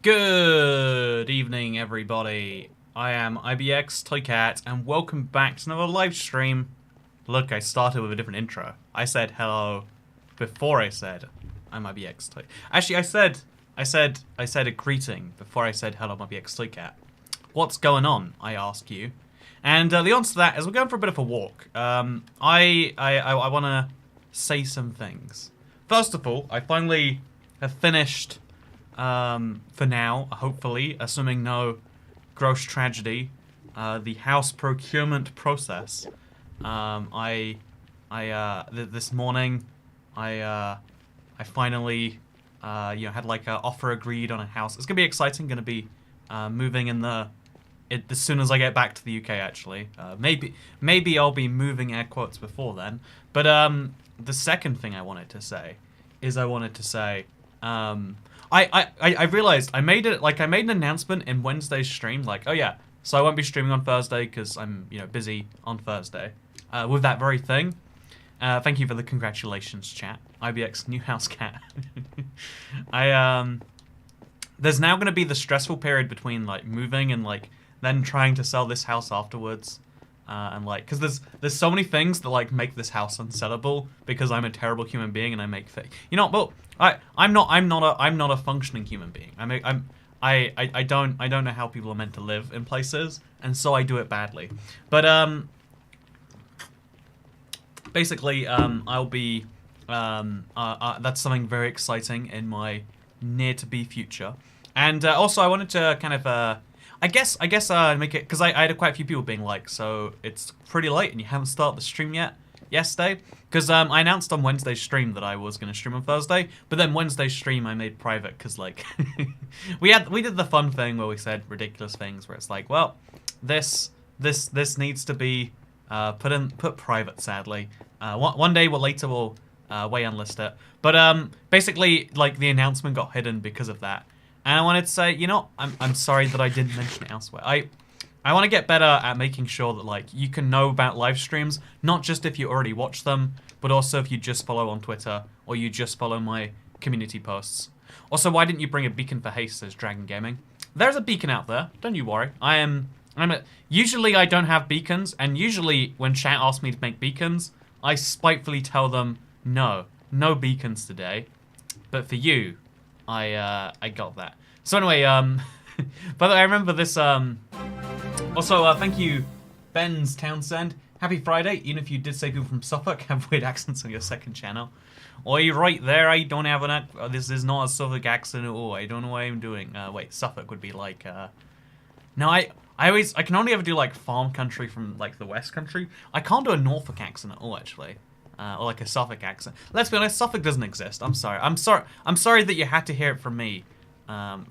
Good evening, everybody. I am IBX Toycat, and welcome back to another live stream. Look, I started with a different intro. I said hello before I said I'm IBX Toy. Actually, I said a greeting before I said hello, I'm IBX Toycat. What's going on? I ask you, and the answer to that is we're going for a bit of a walk. I want to say some things. First of all, I finally have finished. For now, hopefully, assuming no gross tragedy, the house procurement process. This morning, I finally, had like an offer agreed on a house. It's gonna be exciting. Gonna be moving as soon as I get back to the UK. Actually, maybe I'll be moving air quotes before then. But the second thing I wanted to say is I realized I made an announcement in Wednesday's stream, like, oh yeah, so I won't be streaming on Thursday because I'm, busy on Thursday. With that very thing. Thank you for the congratulations, chat. IBX new house cat. There's now gonna be the stressful period between like moving and like then trying to sell this house afterwards. And like, because there's so many things that like make this house unsellable because I'm a terrible human being and I make well, I'm not a functioning human being. I don't know how people are meant to live in places, and so I do it badly. But basically I'll be that's something very exciting in my near to be future, and also I wanted to kind of I guess make it, because I had quite a few people being like, so it's pretty late and you haven't started the stream yet yesterday, because I announced on Wednesday's stream that I was going to stream on Thursday, but then Wednesday's stream I made private because like we did the fun thing where we said ridiculous things where it's like, well, this needs to be put private, sadly. One day later we'll way unlist it, but basically like the announcement got hidden because of that. And I wanted to say, I'm sorry that I didn't mention it elsewhere. I want to get better at making sure that like you can know about live streams, not just if you already watch them, but also if you just follow on Twitter or you just follow my community posts. Also, why didn't you bring a beacon for haste, says Dragon Gaming. There's a beacon out there, don't you worry. Usually I don't have beacons, and usually when chat asks me to make beacons, I spitefully tell them, no beacons today. But for you, I got that. So anyway, by the way, I remember this, also, thank you, Ben's Townsend. Happy Friday, even if you did say people from Suffolk have weird accents on your second channel. Oi, right there, I don't have an this is not a Suffolk accent at all. I don't know what I'm doing. Wait, Suffolk would be like, no, I can only ever do like farm country from like the West Country. I can't do a Norfolk accent at all, actually. Or like a Suffolk accent. Let's be honest, Suffolk doesn't exist. I'm sorry. I'm sorry that you had to hear it from me,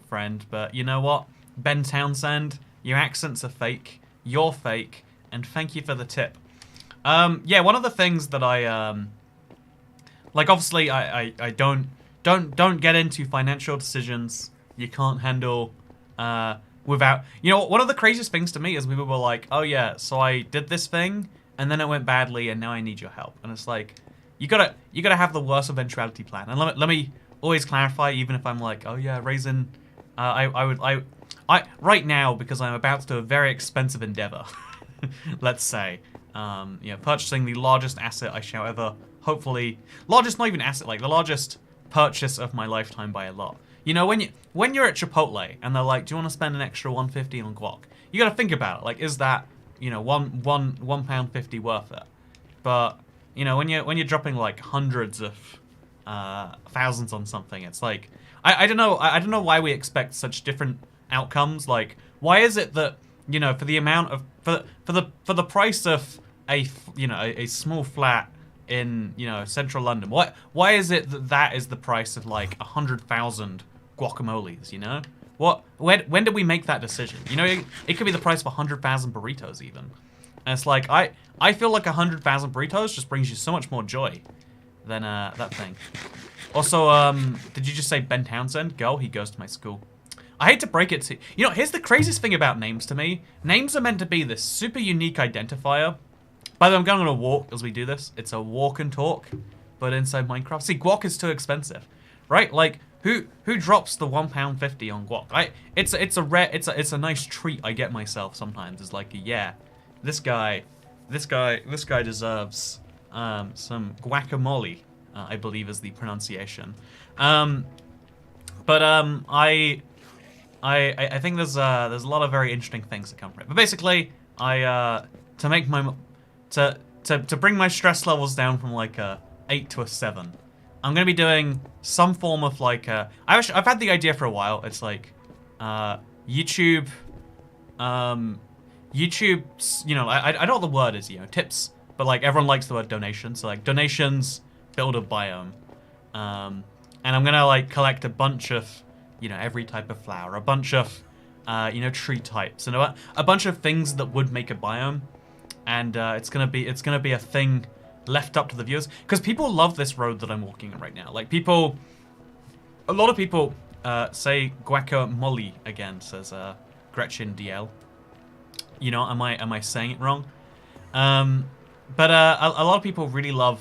friend. But you know what? Ben Townsend, your accents are fake. You're fake. And thank you for the tip. Yeah, one of the things that I like, obviously, I don't get into financial decisions you can't handle without. One of the craziest things to me is people were like, oh yeah, so I did this thing. And then it went badly, and now I need your help. And it's like, you gotta have the worst eventuality plan. And let me always clarify, even if I'm like, oh yeah, raising, right now, because I'm about to do a very expensive endeavor. Let's say, purchasing the largest asset I shall ever, hopefully, largest not even asset, like the largest purchase of my lifetime by a lot. When you're at Chipotle and they're like, do you want to spend an extra $1.50 on guac? You gotta think about it. Like, is that £1.50 worth it? But when you're dropping like hundreds of thousands on something, it's like I don't know why we expect such different outcomes. Like, why is it that for the amount of for the price of a small flat in central London, why is it that is the price of like 100,000 guacamoles? When did we make that decision? It could be the price of 100,000 burritos even. And it's like, I feel like 100,000 burritos just brings you so much more joy than that thing. Also, did you just say Ben Townsend? He goes to my school. I hate to break it to you. Here's the craziest thing about names to me. Names are meant to be this super unique identifier. By the way, I'm going on a walk as we do this. It's a walk and talk, but inside Minecraft. See, guac is too expensive, right? Like, Who drops the £1.50 on guac? It's a nice treat I get myself sometimes. It's like, yeah, this guy deserves some guacamole. I believe is the pronunciation. I think there's a lot of very interesting things that come from it. But basically, to bring my stress levels down from like a 8 to a 7, I'm gonna be doing some form of like I've had the idea for a while. It's like YouTube, YouTube's, you know, I don't know what the word is, you know, tips, but like everyone likes the word donations. So like donations build a biome, and I'm gonna like collect a bunch of, you know, every type of flower, a bunch of you know, tree types, and a bunch of things that would make a biome, and it's gonna be a thing left up to the viewers, because people love this road that I'm walking on right now. Like a lot of people say guacamole again, says Gretchen DL. You know, am I saying it wrong? But a lot of people really love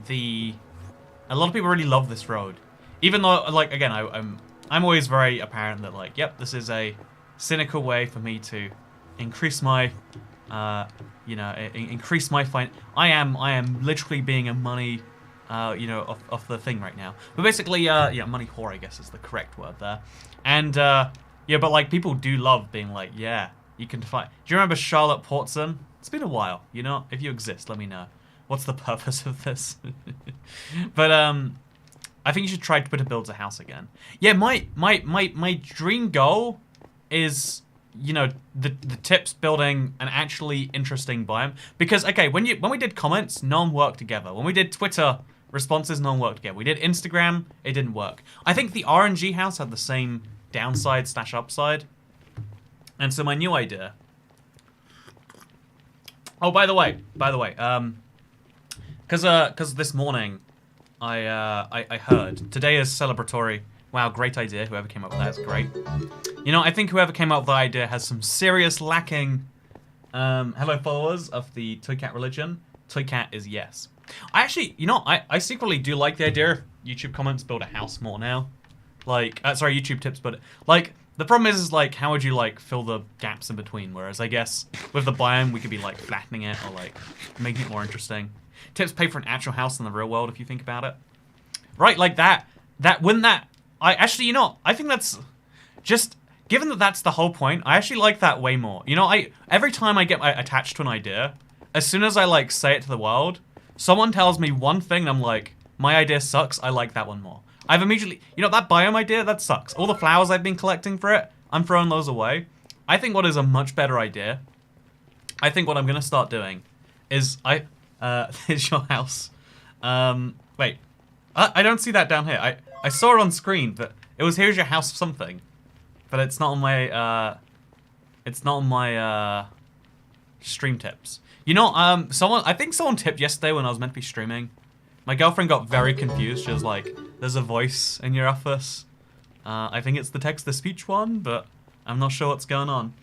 this road, even though, like, again, I'm always very apparent that, like, yep, this is a cynical way for me to increase my you know, increase my I am literally being a money, you know, off the thing right now. But basically, yeah, money whore, I guess is the correct word there. And yeah, but like people do love being like, yeah, you can fight. Do you remember Charlotte Portson? It's been a while. You know, if you exist, let me know. What's the purpose of this? But I think you should try Twitter builds a house again. Yeah, my dream goal is, you know, the tips building an actually interesting biome. Because, okay, when we did comments, none worked together. When we did Twitter responses, none worked together. We did Instagram, it didn't work. I think the RNG house had the same downside / upside. And so my new idea... Oh, by the way, because this morning I heard today is celebratory. Wow, great idea. Whoever came up with that is great. You know, I think whoever came up with the idea has some serious lacking. Hello, followers of the Toycat religion. Toycat is yes. I actually, you know, I secretly do like the idea of YouTube comments build a house more now. Like, sorry, YouTube tips, but like the problem is like, how would you like fill the gaps in between? Whereas I guess with the biome, we could be like flattening it or like making it more interesting. Tips pay for an actual house in the real world if you think about it. Right, like that wouldn't that... I actually, you know, I think that's just, given that that's the whole point, I actually like that way more. You know, every time I get attached to an idea, as soon as I like say it to the world, someone tells me one thing and I'm like, my idea sucks, I like that one more. I've immediately, you know, that biome idea, that sucks. All the flowers I've been collecting for it, I'm throwing those away. I think what is a much better idea, I think what I'm gonna start doing is here's your house. Wait, I don't see that down here. I saw it on screen, but it was here's your house something, but it's not on my stream tips. You know, I think someone tipped yesterday when I was meant to be streaming. My girlfriend got very confused. She was like, "There's a voice in your office." I think it's the text-to-speech one, but I'm not sure what's going on.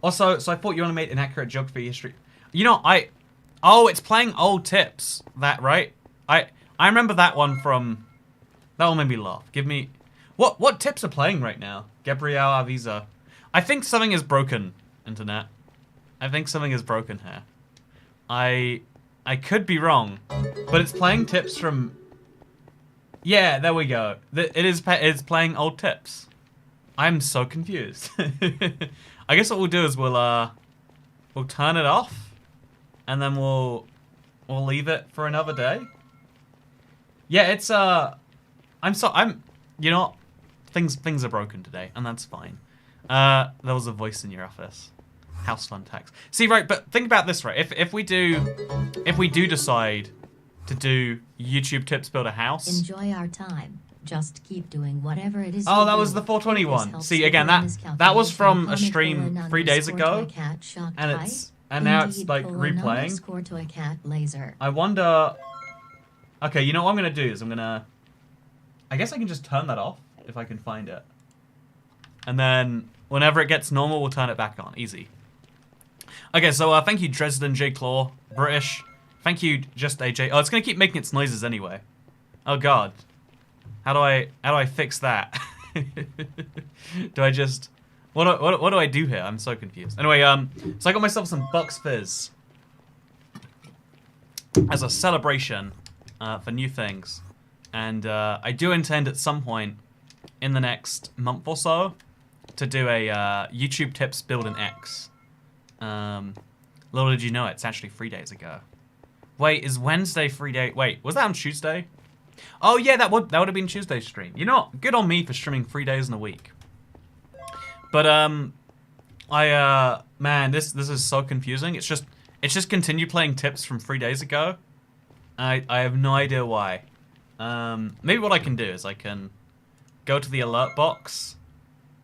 Also, so I thought you animate inaccurate geography history. You know, oh, it's playing old tips. That right? I remember that one from. That one made me laugh. Give me... What tips are playing right now? Gabriel Avisa. I think something is broken, internet. I think something is broken here. I could be wrong, but it's playing tips from... Yeah, there we go. It's playing old tips. I'm so confused. I guess what we'll do is we'll turn it off, and then we'll leave it for another day. Yeah, it's you know, things are broken today, and that's fine. There was a voice in your office. House fun tax. See, right, but think about this, right? If we do decide to do YouTube tips build a house. Enjoy our time. Just keep doing whatever it is. Oh, that was the 421. See, again, that was from a stream 3 days ago, and now it's like replaying. I wonder. Okay, you know what I'm gonna do is I guess I can just turn that off if I can find it. And then whenever it gets normal, we'll turn it back on. Easy. Okay, so thank you, Dresden J. Claw. British. Thank you, Just AJ. Oh, it's going to keep making its noises anyway. Oh, God. How do I fix that? Do I just what do I do here? I'm so confused. Anyway, so I got myself some Bucks Fizz as a celebration for new things, and I do intend at some point in the next month or so to do a YouTube tips build an X. Little did you know, it's actually 3 days ago. Wait, is Wednesday 3 day? Wait, was that on Tuesday? Oh yeah, that would have been Tuesday's stream. You know what? Good on me for streaming 3 days in a week. But man, this is so confusing. It's just continued playing tips from 3 days ago. I have no idea why. Maybe what I can do is I can go to the alert box.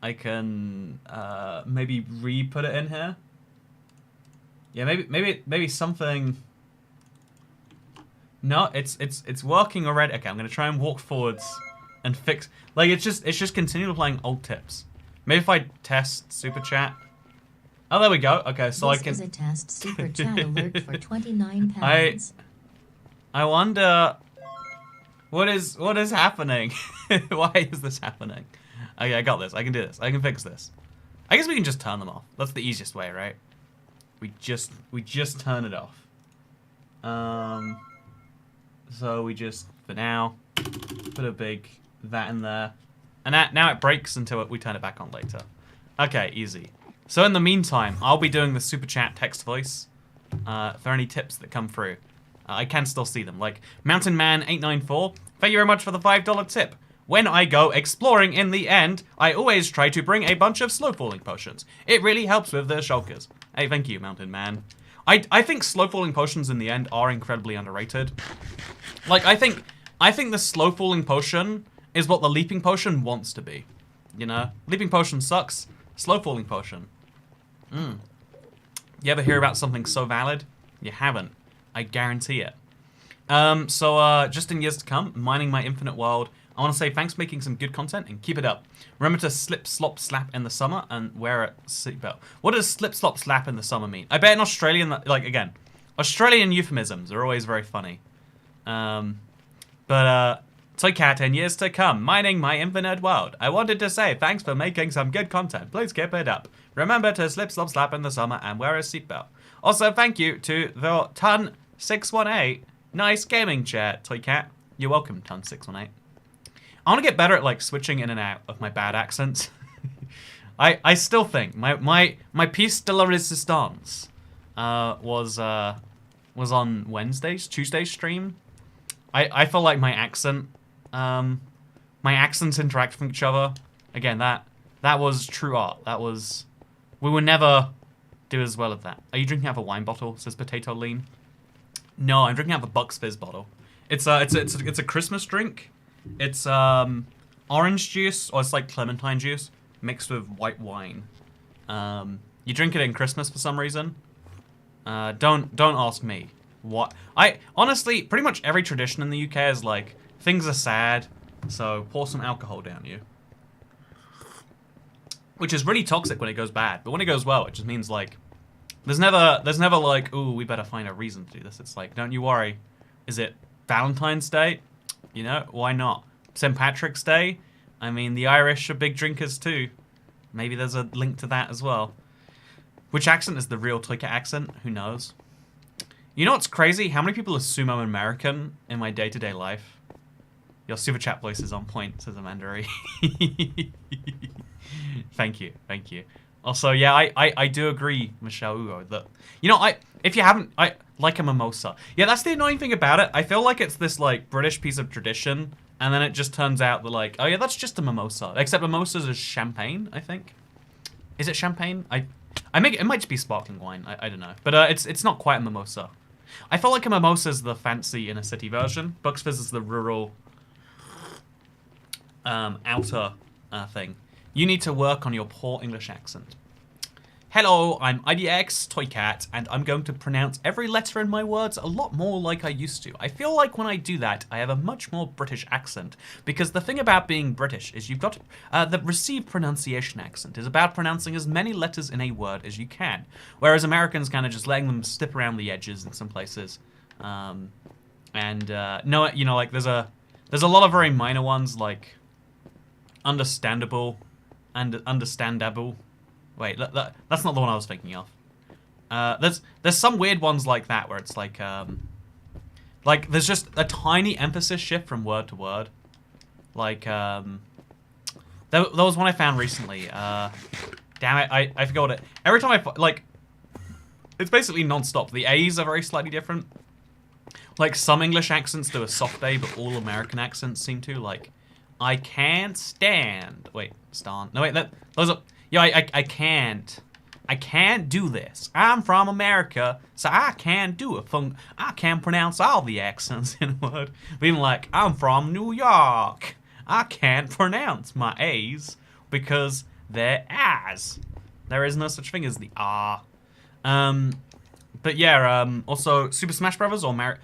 I can maybe re-put it in here. Yeah, maybe something. No, it's working already. Okay, I'm gonna try and walk forwards and fix. Like it's just continually playing old tips. Maybe if I test super chat. Oh, there we go. Okay, so this I can. Is a test super chat alert for 29 pounds. I wonder what is happening. Why is this happening? Okay, I got this. I can do this. I can fix this. I guess we can just turn them off. That's the easiest way, right? We just turn it off. So we just, for now, put a big that in there. And now it breaks until we turn it back on later. Okay, easy. So in the meantime, I'll be doing the super chat text voice for any tips that come through. I can still see them. Like Mountain Man 894, thank you very much for the $5 tip. When I go exploring in the end, I always try to bring a bunch of slow falling potions. It really helps with the shulkers. Hey, thank you, Mountain Man. I think slow falling potions in the end are incredibly underrated. Like I think the slow falling potion is what the leaping potion wants to be. You know, leaping potion sucks. Slow falling potion. You ever hear about something so valid? You haven't. I guarantee it. So just in years to come, mining my infinite world. I want to say thanks for making some good content and keep it up. Remember to slip, slop, slap in the summer and wear a seatbelt. What does slip, slop, slap in the summer mean? I bet in Australian, like again, Australian euphemisms are always very funny. Toy Cat in years to come, mining my infinite world. I wanted to say thanks for making some good content. Please keep it up. Remember to slip, slop, slap in the summer and wear a seatbelt. Also, thank you to the Ton618. Nice gaming chair, Toy Cat. You're welcome, Ton618. I want to get better at like switching in and out of my bad accents. I still think my piece de la resistance was on Tuesday's stream. I feel like my accents interact with each other. Again, that was true art. We would never do as well at that. Are you drinking out of a wine bottle? Says Potato Lean. No, I'm drinking out of a Bucks Fizz bottle. It's a Christmas drink. It's orange juice, or it's like clementine juice mixed with white wine. You drink it in Christmas for some reason. Don't ask me what. I honestly, pretty much every tradition in the UK is like things are sad, so pour some alcohol down you. Which is really toxic when it goes bad, but when it goes well, it just means like there's never like, ooh, we better find a reason to do this. It's like, don't you worry. Is it Valentine's Day? You know, why not? St. Patrick's Day? I mean, the Irish are big drinkers too. Maybe there's a link to that as well. Which accent is the real Toyka accent? Who knows? You know what's crazy? How many people assume I'm American in my day-to-day life? Your super chat voice is on point, says Amandari. Thank you. Also, yeah, I do agree, Michelle Ugo, that, you know, if you haven't, I like a mimosa. Yeah, that's the annoying thing about it. I feel like it's this, like, British piece of tradition, and then it just turns out that, like, oh yeah, that's just a mimosa. Except mimosas is champagne, I think. Is it champagne? It might just be sparkling wine, I don't know. But it's not quite a mimosa. I feel like a mimosa is the fancy inner city version. Bucks Fizz is the rural, outer thing. You need to work on your poor English accent. Hello, I'm IDX Toycat, and I'm going to pronounce every letter in my words a lot more like I used to. I feel like when I do that, I have a much more British accent, because the thing about being British is you've got the received pronunciation accent is about pronouncing as many letters in a word as you can, whereas Americans kind of just letting them slip around the edges in some places. No, you know, like there's There's a lot of very minor ones like understandable and understandable. Wait, that's not the one I was thinking of. There's some weird ones like that where it's like there's just a tiny emphasis shift from word to word. Like there was one I found recently. Damn it, I forgot it. Every time like, it's basically non-stop. The A's are very slightly different. Like, some English accents do a soft A, but all American accents seem to. Like, I can't stand. Wait, stand. No, wait, those are. Yeah, I can't. I can't do this. I'm from America, so I can't do it. I can't pronounce all the accents in a word. Being like, I'm from New York. I can't pronounce my A's because they're A's. There is no such thing as the R. But yeah, also Super Smash Brothers or Mario.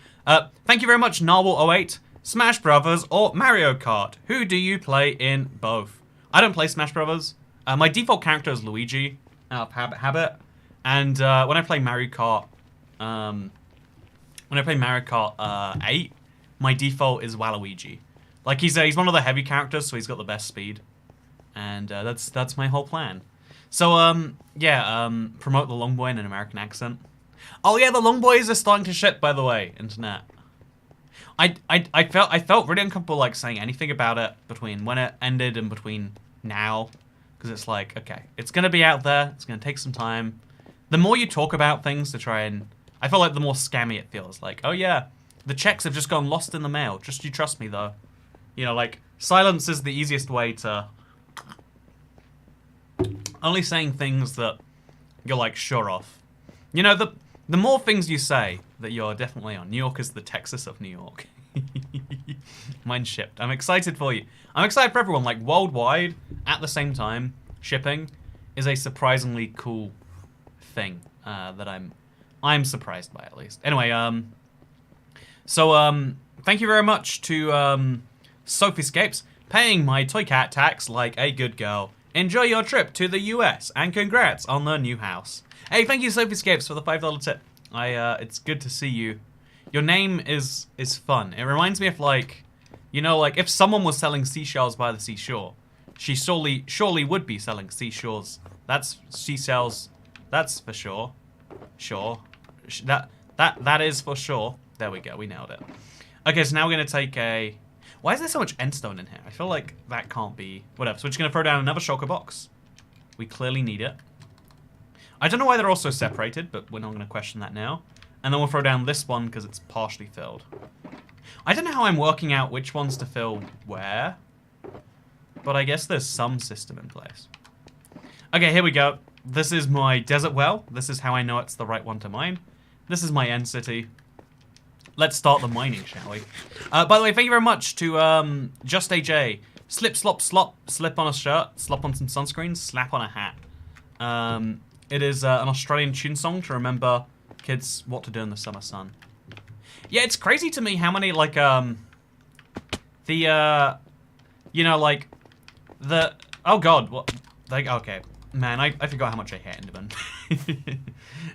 Thank you very much, Narwhal08. Smash Brothers or Mario Kart? Who do you play in both? I don't play Smash Brothers. My default character is Luigi, out of habit. And when I play Mario Kart, 8, my default is Waluigi. Like, he's one of the heavy characters, so he's got the best speed. And that's my whole plan. So yeah, promote the long boy in an American accent. Oh yeah, the long boys are starting to ship, by the way, internet. I felt really uncomfortable like saying anything about it between when it ended and between now, because it's like, okay, it's gonna be out there, it's gonna take some time. The more you talk about things to try and, I feel like the more scammy it feels. Like, oh yeah, the checks have just gone lost in the mail. Just you trust me though. You know, like, silence is the easiest way to only saying things that you're like sure of. You know, the more things you say that you're definitely on. New York is the Texas of New York. Mine shipped. I'm excited for you. I'm excited for everyone. Like, worldwide, at the same time, shipping is a surprisingly cool thing that I'm surprised by, at least. Anyway, thank you very much to Sophiescapes, paying my toy cat tax like a good girl. Enjoy your trip to the US, and congrats on the new house. Hey, thank you, Sophiescapes, for the $5 tip. It's good to see you. Your name is fun. It reminds me of, like, you know, like, if someone was selling seashells by the seashore, she surely would be selling seashores. That's seashells. That's for sure. Sure. That is for sure. There we go. We nailed it. Okay, so now we're gonna take a. Why is there so much endstone in here? I feel like that can't be... Whatever, so we're just going to throw down another shulker box. We clearly need it. I don't know why they're also separated, but we're not going to question that now. And then we'll throw down this one because it's partially filled. I don't know how I'm working out which ones to fill where. But I guess there's some system in place. Okay, here we go. This is my desert well. This is how I know it's the right one to mine. This is my end city. Let's start the mining, shall we? By the way, thank you very much to Just AJ. Slip, slop, slop, slip on a shirt, slop on some sunscreen, slap on a hat. It is an Australian tune song to remember kids what to do in the summer sun. Yeah, it's crazy to me how many, like, you know, like, oh god, what, like, okay. Man, I forgot how much I hate Enderman.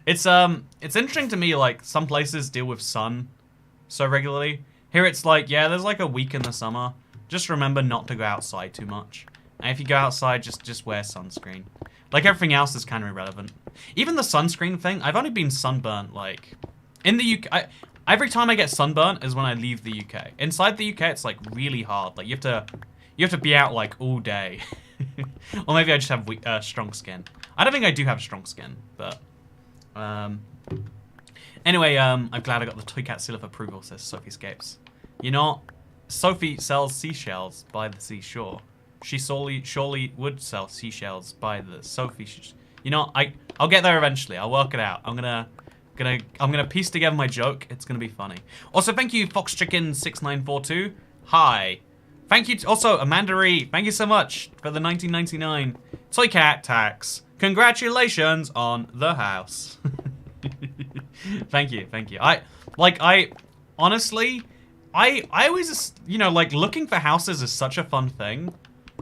It's interesting to me, like, some places deal with sun so regularly. Here it's like, yeah, there's like a week in the summer. Just remember not to go outside too much. And if you go outside, just wear sunscreen. Like, everything else is kind of irrelevant. Even the sunscreen thing, I've only been sunburnt, like, in the UK. Every time I get sunburnt is when I leave the UK. Inside the UK, it's, like, really hard. Like, you have to be out, like, all day. Or maybe I just have strong skin. I don't think I do have strong skin, but... Anyway, I'm glad I got the Toy Cat seal of approval, says Sophiescapes. You know, Sophie sells seashells by the seashore. She surely would sell seashells by the Sophie. You know, I'll get there eventually. I'll work it out. I'm gonna piece together my joke. It's gonna be funny. Also, thank you, FoxChicken6942. Hi. Thank you also, Amanda Ree. Thank you so much for the 1999 Toy Cat tax. Congratulations on the house. Thank you. I honestly, I always just, you know, like, looking for houses is such a fun thing,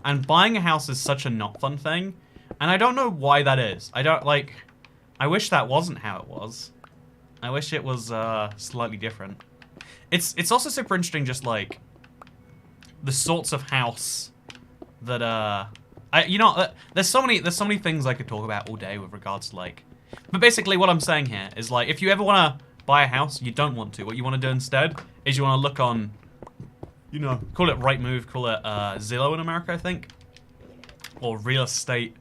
and buying a house is such a not fun thing, and I don't know why that is. I wish that wasn't how it was. I wish it was slightly different. It's also super interesting, just like, the sorts of house that there's so many things I could talk about all day with regards to like, but basically what I'm saying here is like, if you ever want to buy a house, you don't want to. What you want to do instead is you want to look on, you know, call it Rightmove, call it Zillow in America, I think, or real estate,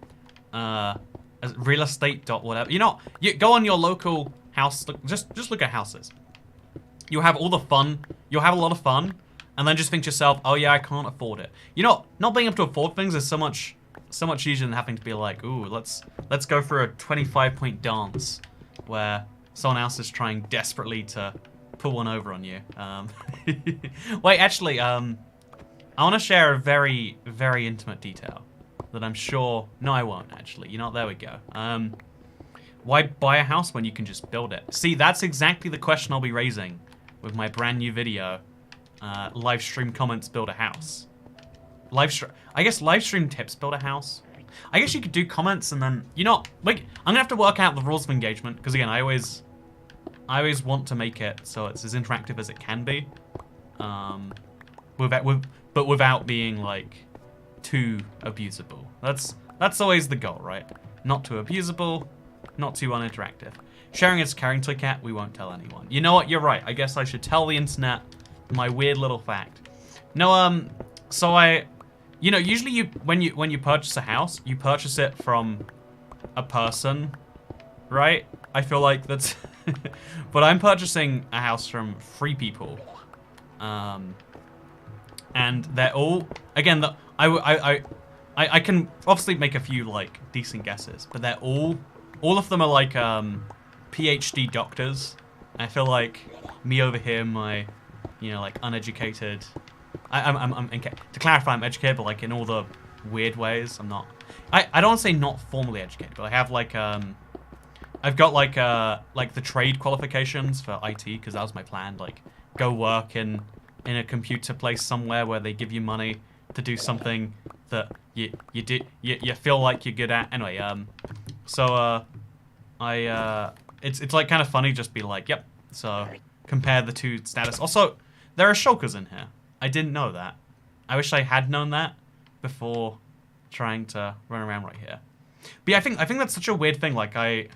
real estate dot whatever. You know, you go on your local house, just look at houses. You'll have all the fun. You'll have a lot of fun, and then just think to yourself, oh yeah, I can't afford it. You know, not being able to afford things is so much easier than having to be like, ooh, let's go for a 25-point dance where someone else is trying desperately to put one over on you. Wait, actually, I want to share a very, very intimate detail that I'm sure... No, I won't, actually. You know, there we go. Why buy a house when you can just build it? See, that's exactly the question I'll be raising with my brand new video, live stream comments build a house. I guess live stream tips build a house. I guess you could do comments and then, you know, like, I'm gonna have to work out the rules of engagement, because again, I always want to make it so it's as interactive as it can be, but without being like too abusable. That's always the goal, right? Not too abusable, not too uninteractive. Sharing is caring to a cat, we won't tell anyone. You know what, you're right. I guess I should tell the internet my weird little fact. No, so you know, usually when you purchase a house, you purchase it from a person, right? I feel like that's, but I'm purchasing a house from 3 people, and they're all, again, I can obviously make a few like decent guesses, but they're all of them are like PhD doctors. I feel like me over here, my, you know, like uneducated. To clarify, I'm educated, but like in all the weird ways. I'm not. I don't want to say not formally educated, but I have like I've got like the trade qualifications for IT, because that was my plan. Like, go work in a computer place somewhere where they give you money to do something that you feel like you're good at. Anyway, it's like kind of funny just be like, yep. So compare the two status. Also, there are shulkers in here. I didn't know that. I wish I had known that before trying to run around right here. But yeah, I think that's such a weird thing. Like, I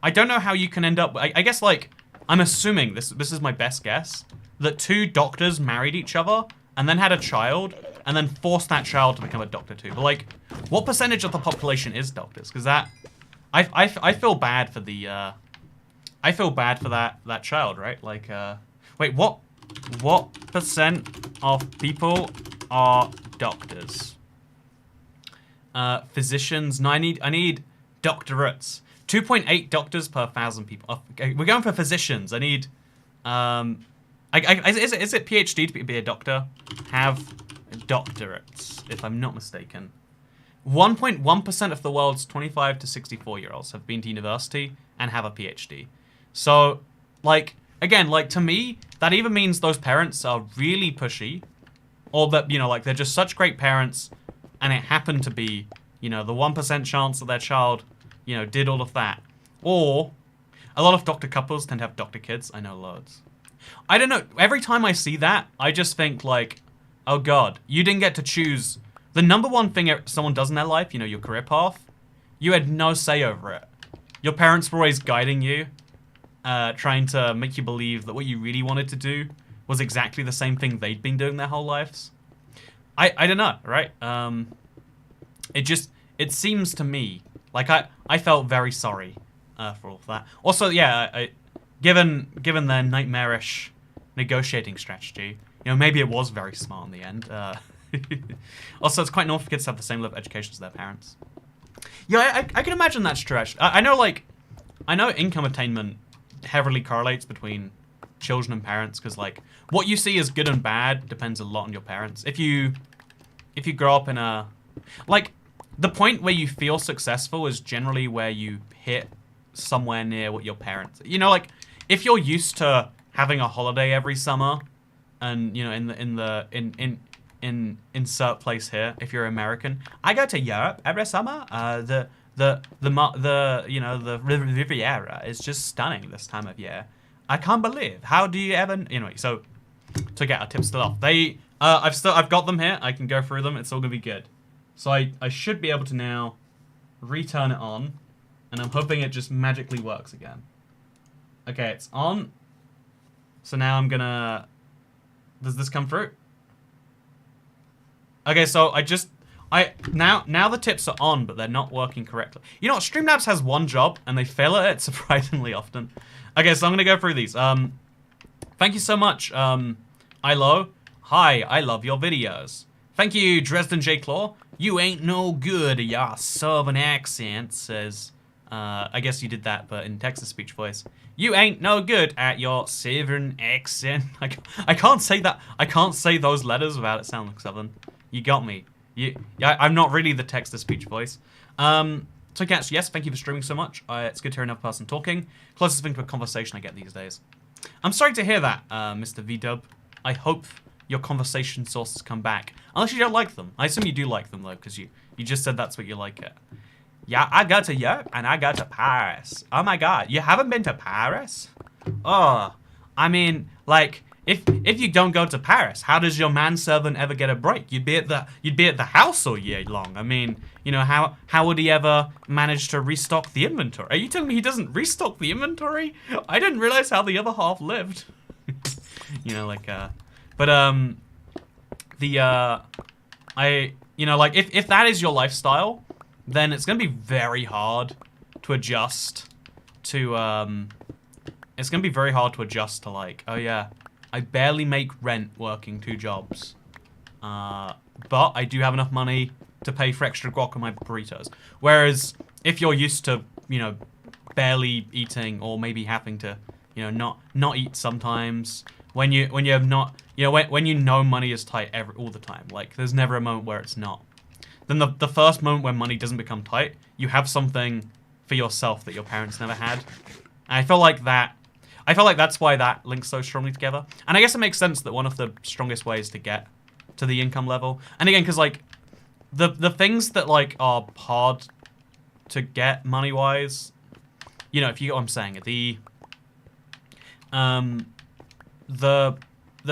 don't know how you can end up. I guess, like, I'm assuming this is my best guess, that 2 doctors married each other and then had a child and then forced that child to become a doctor too. But like, what percentage of the population is doctors? Because that, I feel bad for the I feel bad for that child, right? Like, wait, what percent of people are doctors? Physicians. No, I need doctorates. 2.8 doctors per 1,000 people. Okay, we're going for physicians. I need. Is it PhD to be a doctor? Have doctorates, if I'm not mistaken. 1.1% of the world's 25 to 64-year-olds have been to university and have a PhD. So, like, again, like, to me, that either means those parents are really pushy, or that, you know, like, they're just such great parents, and it happened to be, you know, the 1% chance that their child, you know, did all of that. Or, a lot of doctor couples tend to have doctor kids. I know loads. I don't know. Every time I see that, I just think, like, oh, God, you didn't get to choose the number one thing someone does in their life, you know, your career path. You had no say over it. Your parents were always guiding you, trying to make you believe that what you really wanted to do was exactly the same thing they'd been doing their whole lives. I don't know, right? It seems to me like I felt very sorry for all of that. Also, yeah, given their nightmarish negotiating strategy, you know, maybe it was very smart in the end. Also, it's quite normal for kids to have the same level of education as their parents. Yeah, I can imagine that's true, actually. I know income attainment heavily correlates between children and parents, because, like, what you see as good and bad depends a lot on your parents. If you grow up in a... Like, the point where you feel successful is generally where you hit somewhere near what your parents... You know, like, if you're used to having a holiday every summer, and, you know, in insert place here, if you're American, I go to Europe every summer. The Riviera is just stunning this time of year. I can't believe. How do you ever... Anyway, so to get our tips still off, I've got them here. I can go through them. It's all gonna be good. So I should be able to now return it on, and I'm hoping it just magically works again. Okay, it's on. So now I'm gonna. Does this come through? Okay, so now the tips are on, but they're not working correctly. You know what? Streamlabs has one job, and they fail at it surprisingly often. Okay, so I'm gonna go through these. Thank you so much, Ilo. Hi, I love your videos. Thank you, Dresden J. Claw. You ain't no good at your southern accent, says. I guess you did that, but in Texas speech voice. You ain't no good at your southern accent. I can't say that. I can't say those letters without it sounding like southern. You got me. I'm not really the text-to-speech voice. So Cats, yes, thank you for streaming so much. It's good to hear another person talking. Closest thing to a conversation I get these days. I'm sorry to hear that, Mr. V-Dub. I hope your conversation sources come back. Unless you don't like them. I assume you do like them, though, because you just said that's what you like it. Yeah, I got to Europe, and I got to Paris. Oh my god, you haven't been to Paris? Oh, I mean, like... If you don't go to Paris, how does your manservant ever get a break? You'd be at the house all year long. I mean, you know, how would he ever manage to restock the inventory? Are you telling me he doesn't restock the inventory? I didn't realize how the other half lived. You know, like you know, like if that is your lifestyle, then it's gonna be very hard to adjust to it's gonna be very hard to adjust to like, oh yeah, I barely make rent working 2 jobs. But I do have enough money to pay for extra guac on my burritos. Whereas, if you're used to, you know, barely eating or maybe having to, you know, not eat sometimes, when you have not, you know, when you know money is tight all the time, like, there's never a moment where it's not. Then the first moment when money doesn't become tight, you have something for yourself that your parents never had. And I feel like that's why that links so strongly together. And I guess it makes sense that one of the strongest ways to get to the income level, and again, because like the things that like are hard to get money-wise, you know, if you get what I'm saying, the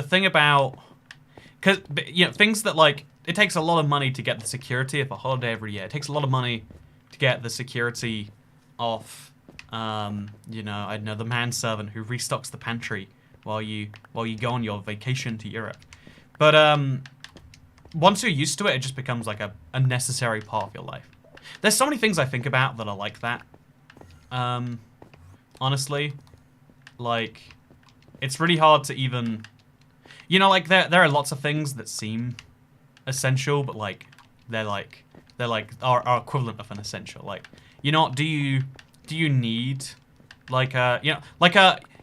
thing about, because you know, things that like, it takes a lot of money to get the security of a holiday every year. It takes a lot of money to get the security of you know, I don't know, the manservant who restocks the pantry while you go on your vacation to Europe. But once you're used to it, it just becomes like a necessary part of your life. There's so many things I think about that are like that. Honestly, like, it's really hard to even, you know, like there are lots of things that seem essential, but like they're our equivalent of an essential. Like, you know, do you need, like,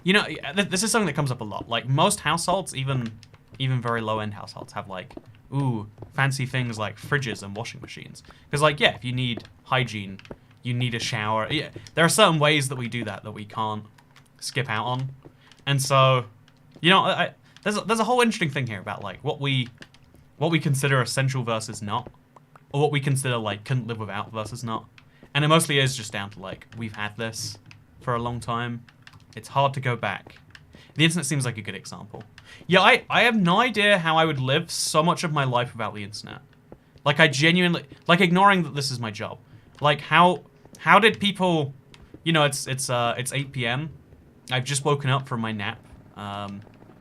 you know, this is something that comes up a lot. Like, most households, even very low-end households, have, like, ooh, fancy things like fridges and washing machines. Because, like, yeah, if you need hygiene, you need a shower. Yeah, there are certain ways that we do that we can't skip out on. And so, you know, there's a whole interesting thing here about, like, what we consider essential versus not. Or what we consider, like, couldn't live without versus not. And it mostly is just down to, like, we've had this for a long time. It's hard to go back. The internet seems like a good example. Yeah, I have no idea how I would live so much of my life without the internet. Like, I genuinely, like, ignoring that this is my job. Like, how did people, you know, it's 8 p.m. I've just woken up from my nap,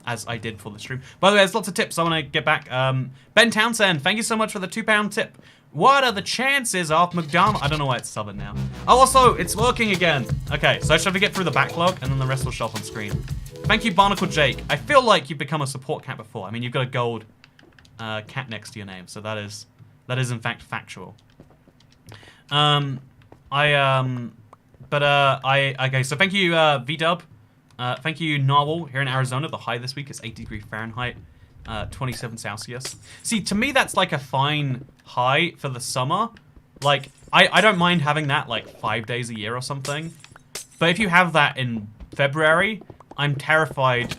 as I did for the stream. By the way, there's lots of tips I want to get back. Ben Townsend, thank you so much for the £2 tip. What are the chances of McDonald's? I don't know why it's southern now. Oh, also, it's working again. Okay, so I just have to get through the backlog, and then the rest will show up on screen. Thank you, Barnacle Jake. I feel like you've become a support cat before. I mean, you've got a gold cat next to your name, so that is in fact factual. Okay, so thank you, V-Dub. Thank you, Narwhal, here in Arizona. The high this week is 80°F, 27 Celsius. See, to me, that's like a fine high for the summer. Like, I don't mind having that like 5 days a year or something. But if you have that in February, I'm terrified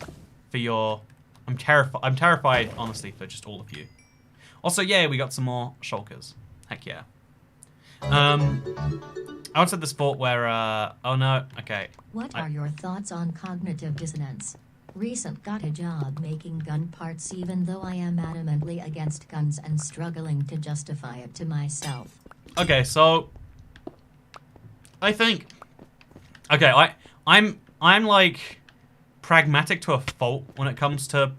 for your... I'm terrified, honestly, for just all of you. Also, yeah, we got some more shulkers. Heck yeah. I once had this thought where, oh no, okay. What are your thoughts on cognitive dissonance? Recent got a job making gun parts even though I am adamantly against guns and struggling to justify it to myself. Okay, so I think I'm like pragmatic to a fault when it comes to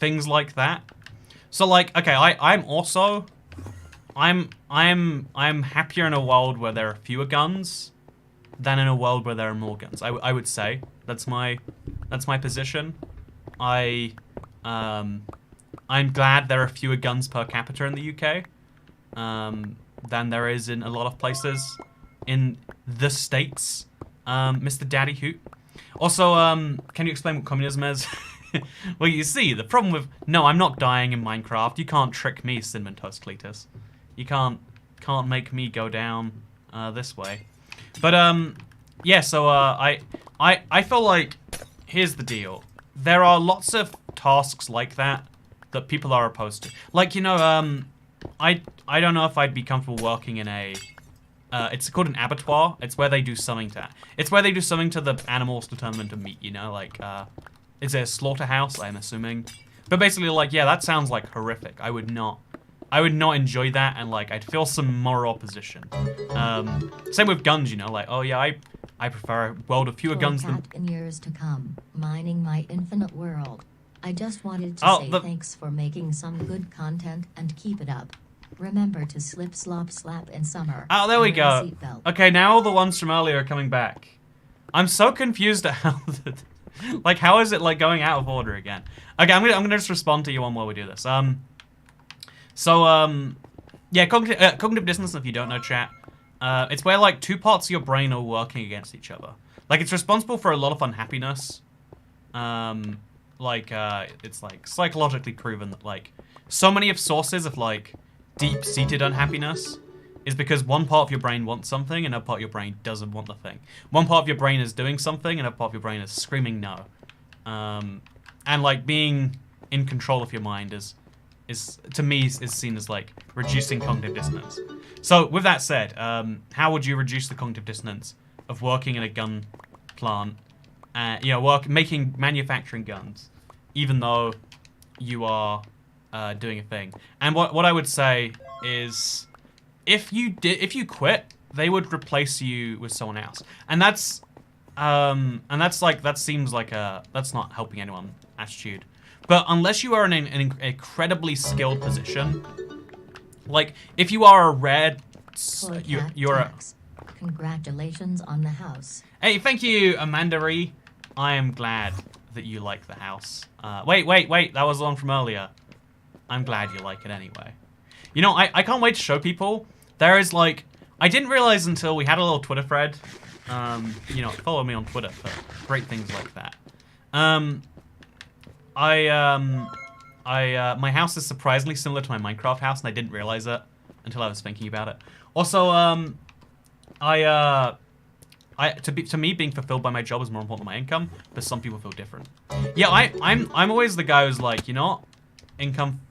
things like that. So like, okay, I'm also I'm happier in a world where there are fewer guns than in a world where there are more guns. I would say that's my position. I'm glad there are fewer guns per capita in the UK than there is in a lot of places in the States. Mr. Daddy Hoot. Also, can you explain what communism is? Well, you see, the problem with... No, I'm not dying in Minecraft. You can't trick me, Cinnamon Toast Cletus. You can't make me go down this way. But, yeah, so, I feel like... Here's the deal. There are lots of tasks like that people are opposed to. Like, you know, I don't know if I'd be comfortable working in a... it's called an abattoir. It's where they do something to... It's where they do something to the animals to turn them into meat, you know? Like, it's a slaughterhouse, I'm assuming. But basically, like, yeah, that sounds, like, horrific. I would not enjoy that, and, like, I'd feel some moral opposition. Same with guns, you know? Like, oh, yeah, I prefer a world of fewer guns than... in years to come, mining my infinite world. I just wanted to say thanks for making some good content and keep it up. Remember to slip, slop, slap in summer. Oh, there we go. Okay, now all the ones from earlier are coming back. I'm so confused at how... like, how is it, like, going out of order again? Okay, I'm gonna just respond to you on while we do this. Yeah, cognitive dissonance, if you don't know, chat, it's where, like, two parts of your brain are working against each other. Like, it's responsible for a lot of unhappiness. It's, like, psychologically proven that, like, so many of sources of, like, deep-seated unhappiness is because one part of your brain wants something and another part of your brain doesn't want the thing. One part of your brain is doing something and another part of your brain is screaming no. And, like, being in control of your mind is to me, is seen as, like, reducing cognitive dissonance. So, with that said, how would you reduce the cognitive dissonance of working in a gun plant, you know, manufacturing guns, even though you are doing a thing? And what I would say is, if you quit, they would replace you with someone else, and that's like, that seems like that's not helping anyone attitude. But unless you are in an incredibly skilled position, like, if you are a red, you're a... Congratulations on the house. Hey, thank you, Amanda-Ree. I am glad that you like the house. Wait, that was the one from earlier. I'm glad you like it anyway. You know, I can't wait to show people. There is, like, I didn't realize until we had a little Twitter thread. You know, follow me on Twitter for great things like that. My house is surprisingly similar to my Minecraft house, and I didn't realize it until I was thinking about it. Also, to me, being fulfilled by my job is more important than my income, but some people feel different. Yeah, I'm always the guy who's like, you know, income...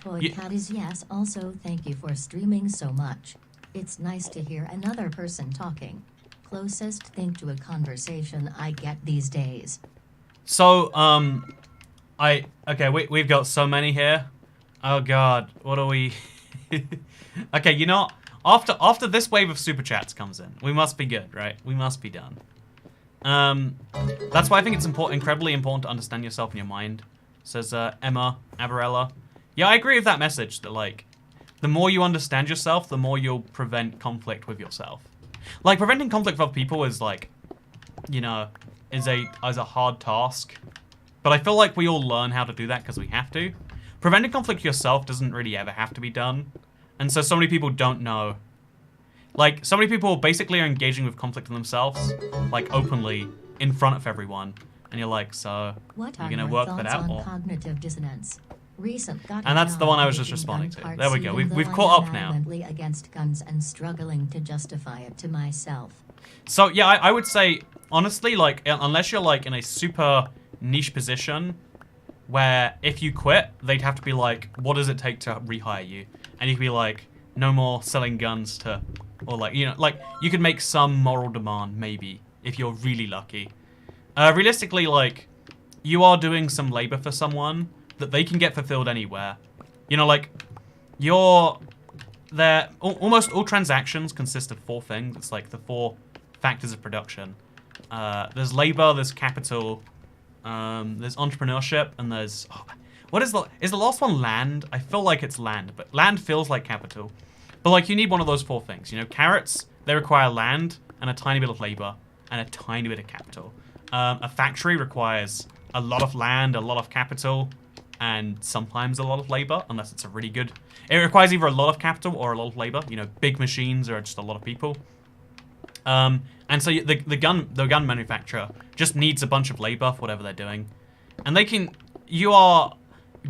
Toy Cat is yes, also thank you for streaming so much. It's nice to hear another person talking. Closest thing to a conversation I get these days. So, okay, we've got so many here. Oh god, what are we... Okay, you know, after this wave of super chats comes in, we must be good, right? We must be done. That's why I think it's incredibly important to understand yourself and your mind, says Emma Abarella. Yeah, I agree with that message, that, like, the more you understand yourself, the more you'll prevent conflict with yourself. Like, preventing conflict with other people is, like, you know, is a hard task. But I feel like we all learn how to do that because we have to. Preventing conflict yourself doesn't really ever have to be done. And so many people don't know. Like, so many people basically are engaging with conflict in themselves, like, openly, in front of everyone. And you're like, so, you're going to work that out? Or... Cognitive dissonance. And that's the one I was just responding to. There we go. We've caught up now. Against guns and struggling to justify it to myself. So, yeah, I would say, honestly, like, unless you're, like, in a super niche position where if you quit, they'd have to be like, what does it take to rehire you? And you could be like, no more selling guns to, or like, you know, like, you could make some moral demand, maybe, if you're really lucky. Realistically, like, you are doing some labor for someone that they can get fulfilled anywhere. You know, like, almost all transactions consist of 4 things. It's like the 4 factors of production. There's labor, there's capital, there's entrepreneurship, and there's... Oh, what is the last one land? I feel like it's land, but land feels like capital. But, like, you need one of those 4 things. You know, carrots, they require land and a tiny bit of labor and a tiny bit of capital. A factory requires a lot of land, a lot of capital, and sometimes a lot of labor, unless it's a really good... It requires either a lot of capital or a lot of labor. You know, big machines or just a lot of people. And so the gun manufacturer just needs a bunch of labor for whatever they're doing. And they can...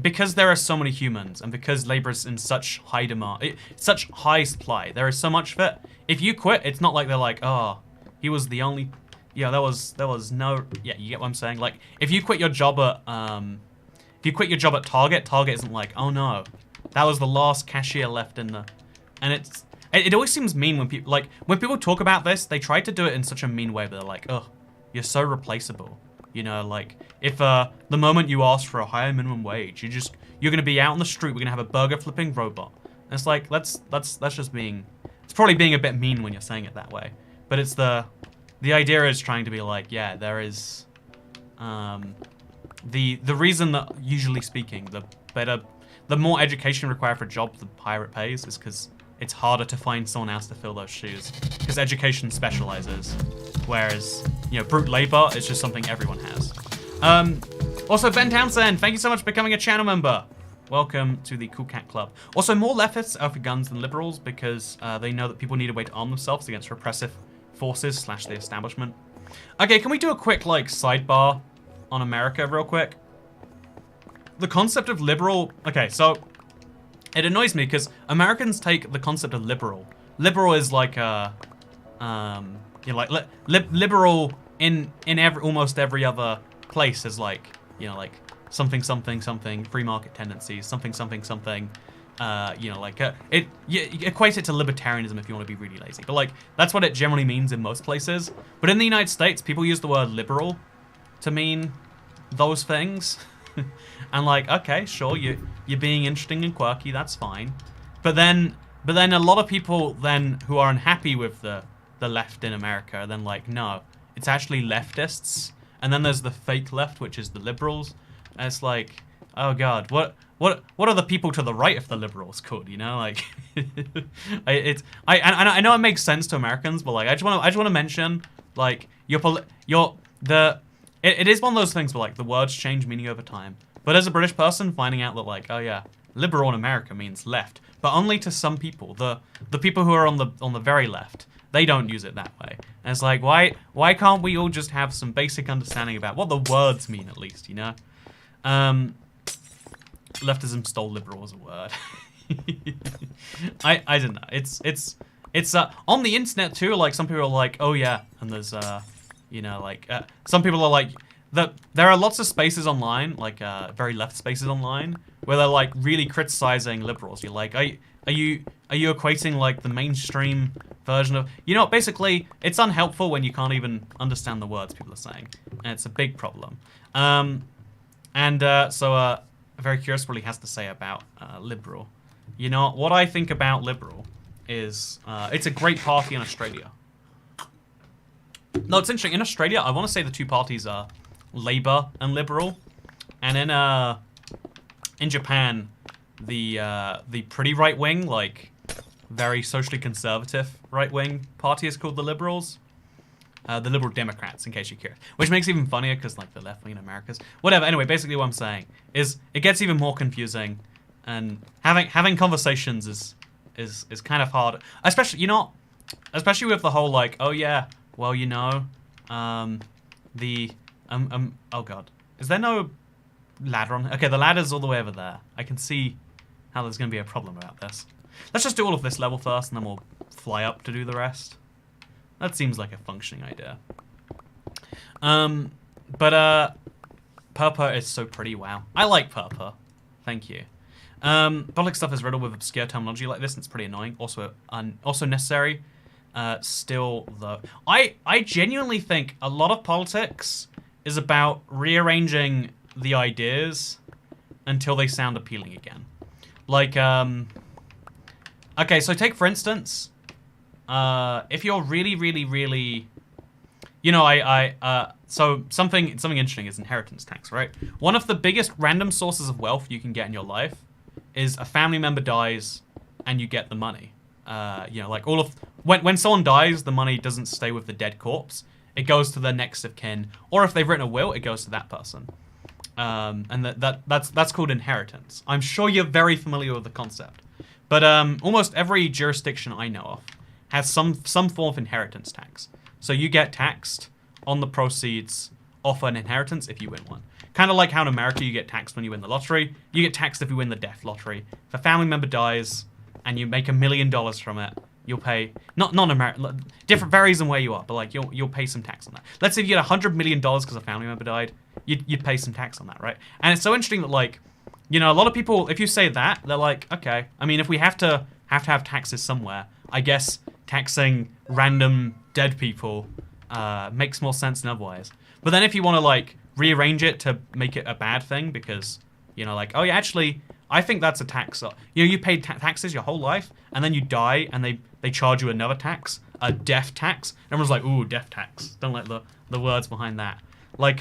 Because there are so many humans, and because labor is in such high demand, such high supply, there is so much of it. If you quit, it's not like they're like, oh, he was the only... Yeah, there was no... Yeah, you get what I'm saying? Like, if you quit your job at... If you quit your job at Target, Target isn't like, oh no, that was the last cashier left in the... And it always seems mean when people... Like, when people talk about this, they try to do it in such a mean way, but they're like, oh, you're so replaceable. You know, like, if the moment you ask for a higher minimum wage, you're gonna be out on the street, we're gonna have a burger flipping robot. And it's like, that's just being... It's probably being a bit mean when you're saying it that way. But it's the idea is trying to be like, yeah, there is... The reason that, usually speaking, the more education required for a job, the higher it pays, is because it's harder to find someone else to fill those shoes. Because education specializes, whereas, you know, brute labor is just something everyone has. Also, Ben Townsend, thank you so much for becoming a channel member. Welcome to the Cool Cat Club. Also, more leftists are for guns than liberals because they know that people need a way to arm themselves against repressive forces / the establishment. Okay, can we do a quick, like, sidebar on America real quick? The concept of liberal... Okay, so it annoys me because Americans take the concept of liberal. Liberal is like a... you know, like, liberal in almost every other place is like, you know, like something, something, something, free market tendencies, something, something, something. You know, like, you equate it to libertarianism if you want to be really lazy. But, like, that's what it generally means in most places. But in the United States, people use the word liberal to mean those things. And, like, okay, sure, you're being interesting and quirky, that's fine. But then a lot of people then who are unhappy with the left in America are then like, no, it's actually leftists. And then there's the fake left, which is the liberals. And it's like, oh god, what are the people to the right of the liberals called? You know, like, I know it makes sense to Americans, but like, I just want to mention, like, it is one of those things where like the words change meaning over time. But as a British person, finding out that like, oh yeah, liberal in America means left, but only to some people. The people who are on the very left, they don't use it that way. And it's like, why can't we all just have some basic understanding about what the words mean at least, you know? Leftism stole liberal as a word. I don't know. It's on the internet too. Like, some people are like, oh yeah, and there's you know, like, some people are like, there are lots of spaces online, like very left spaces online, where they're like really criticizing liberals. You're like, are you equating like the mainstream version of, you know, basically it's unhelpful when you can't even understand the words people are saying, and it's a big problem. So very curious what he has to say about liberal. You know, what I think about liberal is it's a great party in Australia. No, it's interesting. In Australia, I want to say the two parties are Labour and Liberal, and in Japan, the pretty right wing, like very socially conservative right wing party is called the Liberals. The Liberal Democrats, in case you're curious. Which makes it even funnier because, like, the left wing in America's... Whatever, anyway, basically what I'm saying is it gets even more confusing, and having conversations is kind of hard. Especially, you know, especially with the whole, like, oh yeah, well, you know, oh god. Is there no ladder on... Okay, the ladder's all the way over there. I can see how there's going to be a problem about this. Let's just do all of this level first, and then we'll fly up to do the rest. That seems like a functioning idea. Purpur is so pretty, wow. I like Purpur. Thank you. Public stuff is riddled with obscure terminology like this, and it's pretty annoying. Also necessary. Still, though. I genuinely think a lot of politics is about rearranging the ideas until they sound appealing again. Like, okay, so take for instance, if you're really, really, really, you know, so something interesting is inheritance tax, right? One of the biggest random sources of wealth you can get in your life is a family member dies and you get the money. You know, like when someone dies, the money doesn't stay with the dead corpse. It goes to the next of kin, or if they've written a will, it goes to that person. And that's called inheritance. I'm sure you're very familiar with the concept, but almost every jurisdiction I know of has some form of inheritance tax. So you get taxed on the proceeds of an inheritance if you win one. Kind of like how in America you get taxed when you win the lottery. You get taxed if you win the death lottery. If a family member dies and you make $1 million from it, you'll pay not America, different varies in where you are, but like you'll pay some tax on that. Let's say if you get $100 million because a family member died, you'd pay some tax on that, right? And it's so interesting that, like, you know, a lot of people, if you say that, they're like, okay, I mean, if we have to have taxes somewhere, I guess taxing random dead people makes more sense than otherwise. But then if you want to like rearrange it to make it a bad thing, because, you know, like, oh yeah, actually, I think that's a tax. You know, you paid taxes your whole life, and then you die, and they charge you another tax, a death tax. Everyone's like, ooh, death tax. Don't like the words behind that. Like,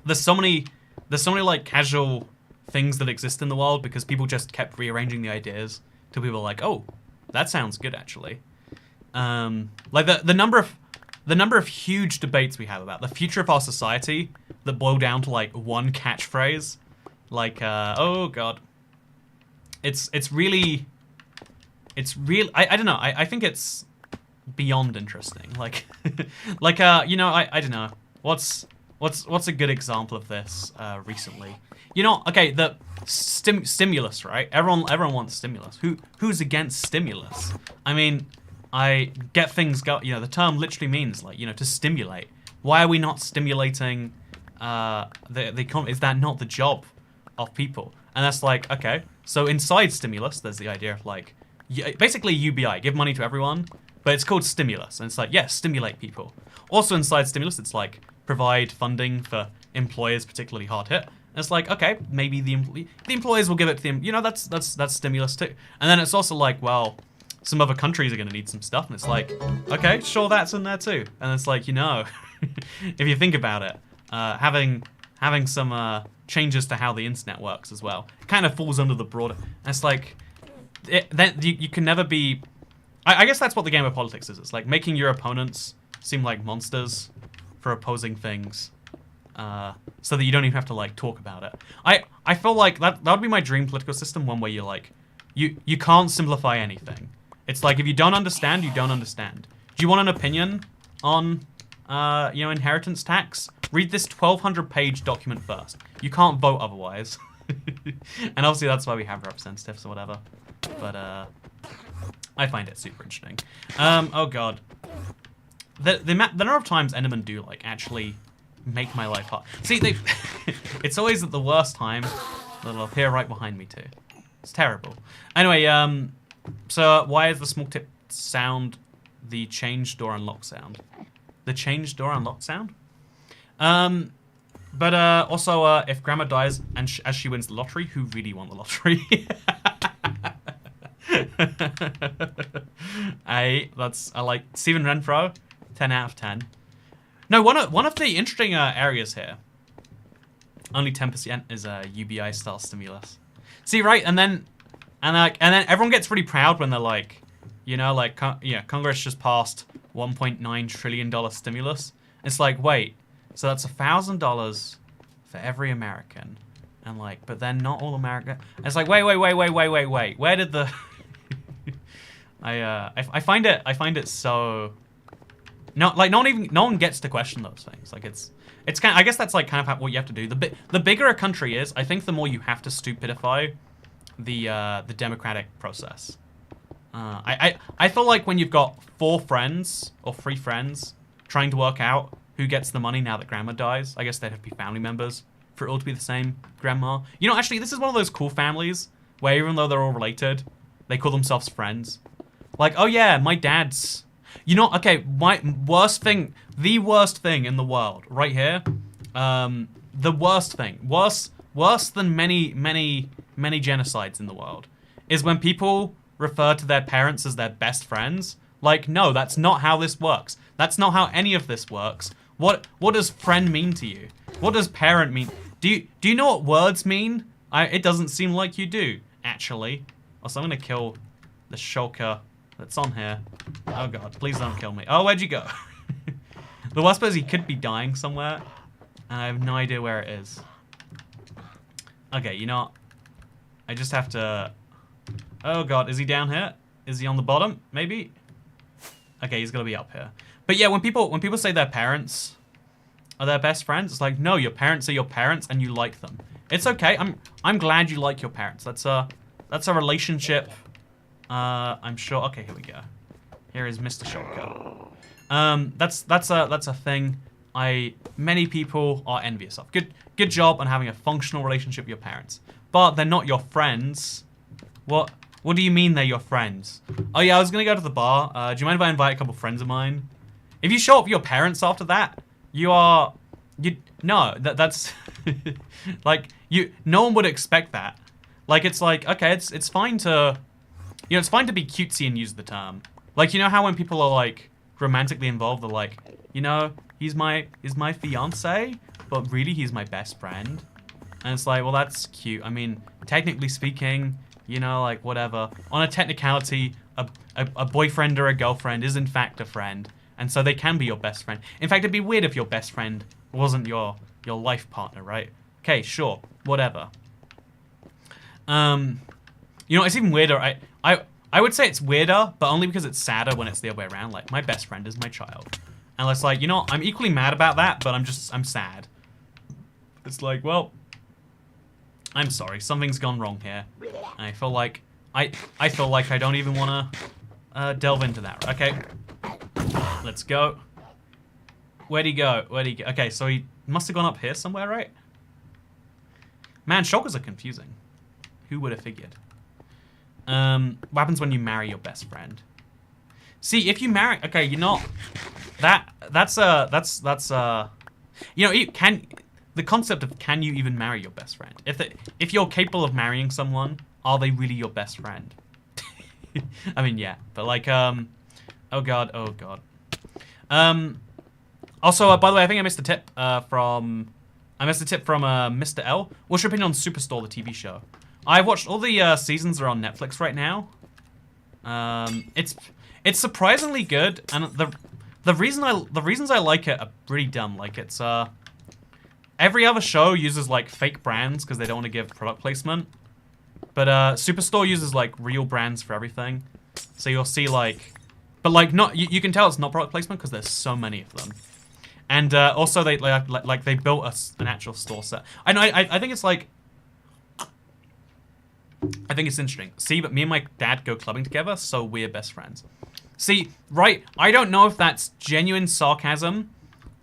there's so many like casual things that exist in the world because people just kept rearranging the ideas till people are like, oh, that sounds good actually. Like the number of huge debates we have about the future of our society that boil down to like one catchphrase, like oh god, it's really I don't know, I think it's beyond interesting. Like like you know, I don't know what's a good example of this recently. You know, okay, the stimulus, right? Everyone wants stimulus. Who's against stimulus? I mean, I get things go. You know, the term literally means like, you know, to stimulate. Why are we not stimulating the economy? Is that not the job of people? And that's like, okay. So inside stimulus, there's the idea of like, basically UBI, give money to everyone, but it's called stimulus, and it's like, yes, stimulate people. Also inside stimulus, it's like provide funding for employers particularly hard hit. And it's like, okay, maybe the employers will give it to them. You know, that's stimulus too. And then it's also like, well, some other countries are going to need some stuff, and it's like, okay, sure, that's in there too. And it's like, you know, if you think about it, having some changes to how the internet works as well kind of falls under the broader. And it's like, then you can never be. I guess that's what the game of politics is. It's like making your opponents seem like monsters for opposing things, so that you don't even have to like talk about it. I feel like that would be my dream political system, one where you're like, you can't simplify anything. It's like, if you don't understand, you don't understand. Do you want an opinion on you know, inheritance tax? Read this 1,200-page document first. You can't vote otherwise. And obviously that's why we have representatives or whatever. But I find it super interesting. Oh god. The number of times Endermen do like actually make my life hard. See, it's always at the worst time that'll appear right behind me too. It's terrible. Anyway, so why is the small tip sound the change door unlock sound? The change door unlock sound? But also, if Grandma dies and as she wins the lottery, who really won the lottery? I like Stephen Renfro, 10 out of 10. No, one of the interesting areas here, only 10% is UBI style stimulus. See, right, and then everyone gets really proud when they're like, you know, like Congress just passed $1.9 trillion stimulus. It's like, wait, so that's $1,000 for every American, and like, but then not all America. It's like, wait. Where did the I find it so no one gets to question those things. Like it's kind of, I guess that's like kind of what you have to do. The bigger a country is, I think the more you have to stupidify the democratic process. I feel like when you've got 4 friends or 3 friends trying to work out who gets the money now that grandma dies, I guess they'd have to be family members for it all to be the same grandma. You know, actually, this is one of those cool families where even though they're all related, they call themselves friends. Like, oh yeah, my dad's... You know, okay, my worst thing the worst thing in the world, right here. The worst thing, worse than many genocides in the world, is when people refer to their parents as their best friends. Like, no, that's not how this works. That's not how any of this works. What does friend mean to you? What does parent mean? Do you know what words mean? It doesn't seem like you do, actually. Also, I'm gonna kill the shulker that's on here. Oh god, please don't kill me. Oh, where'd you go? The worst part is he could be dying somewhere, and I have no idea where it is. Okay, you know what? I just have to... Oh god, is he down here? Is he on the bottom? Maybe? Okay, he's gonna be up here. But yeah, when people say their parents are their best friends, it's like, no, your parents are your parents and you like them. It's okay. I'm glad you like your parents. That's a relationship. I'm sure. Okay, here we go. Here is Mr. Shulker. That's a thing many people are envious of. Good job on having a functional relationship with your parents. But they're not your friends. What do you mean they're your friends? Oh yeah, I was gonna go to the bar. Do you mind if I invite a couple friends of mine? If you show up with your parents after that, that's like, no one would expect that. Like, it's like, okay, it's fine to, it's fine to be cutesy and use the term. Like, you know how when people are like romantically involved, they're like, he's my fiance, but really he's my best friend. And it's like, well, that's cute. I mean, technically speaking, like, whatever. On a technicality, a boyfriend or a girlfriend is in fact a friend. And so they can be your best friend. In fact, it'd be weird if your best friend wasn't your life partner, right? Okay, sure, whatever. It's even weirder. I would say it's weirder, but only because it's sadder when it's the other way around. Like, my best friend is my child. And it's like, I'm equally mad about that, but I'm sad. It's like, well, I'm sorry, something's gone wrong here. And I feel like I don't even want to delve into that. Okay, let's go. Where'd he go? Okay, so he must have gone up here somewhere, right? Man, shulkers are confusing. Who would have figured? What happens when you marry your best friend? See, if you marry, okay, the concept of can you even marry your best friend? If you're capable of marrying someone, are they really your best friend? I mean, yeah, but like, oh god. Also, by the way, I think I missed a tip from Mr. L. What's your opinion on Superstore, the TV show? I've watched all the seasons that are on Netflix right now. It's surprisingly good, and the reasons I like it are pretty dumb. Like, it's every other show uses like fake brands because they don't want to give product placement, but Superstore uses like real brands for everything. So you'll see like, but like not you can tell it's not product placement because there's so many of them. And also they they built an actual store set. I know. I think it's like. I think it's interesting. See, but me and my dad go clubbing together, so we're best friends. See, right? I don't know if that's genuine sarcasm,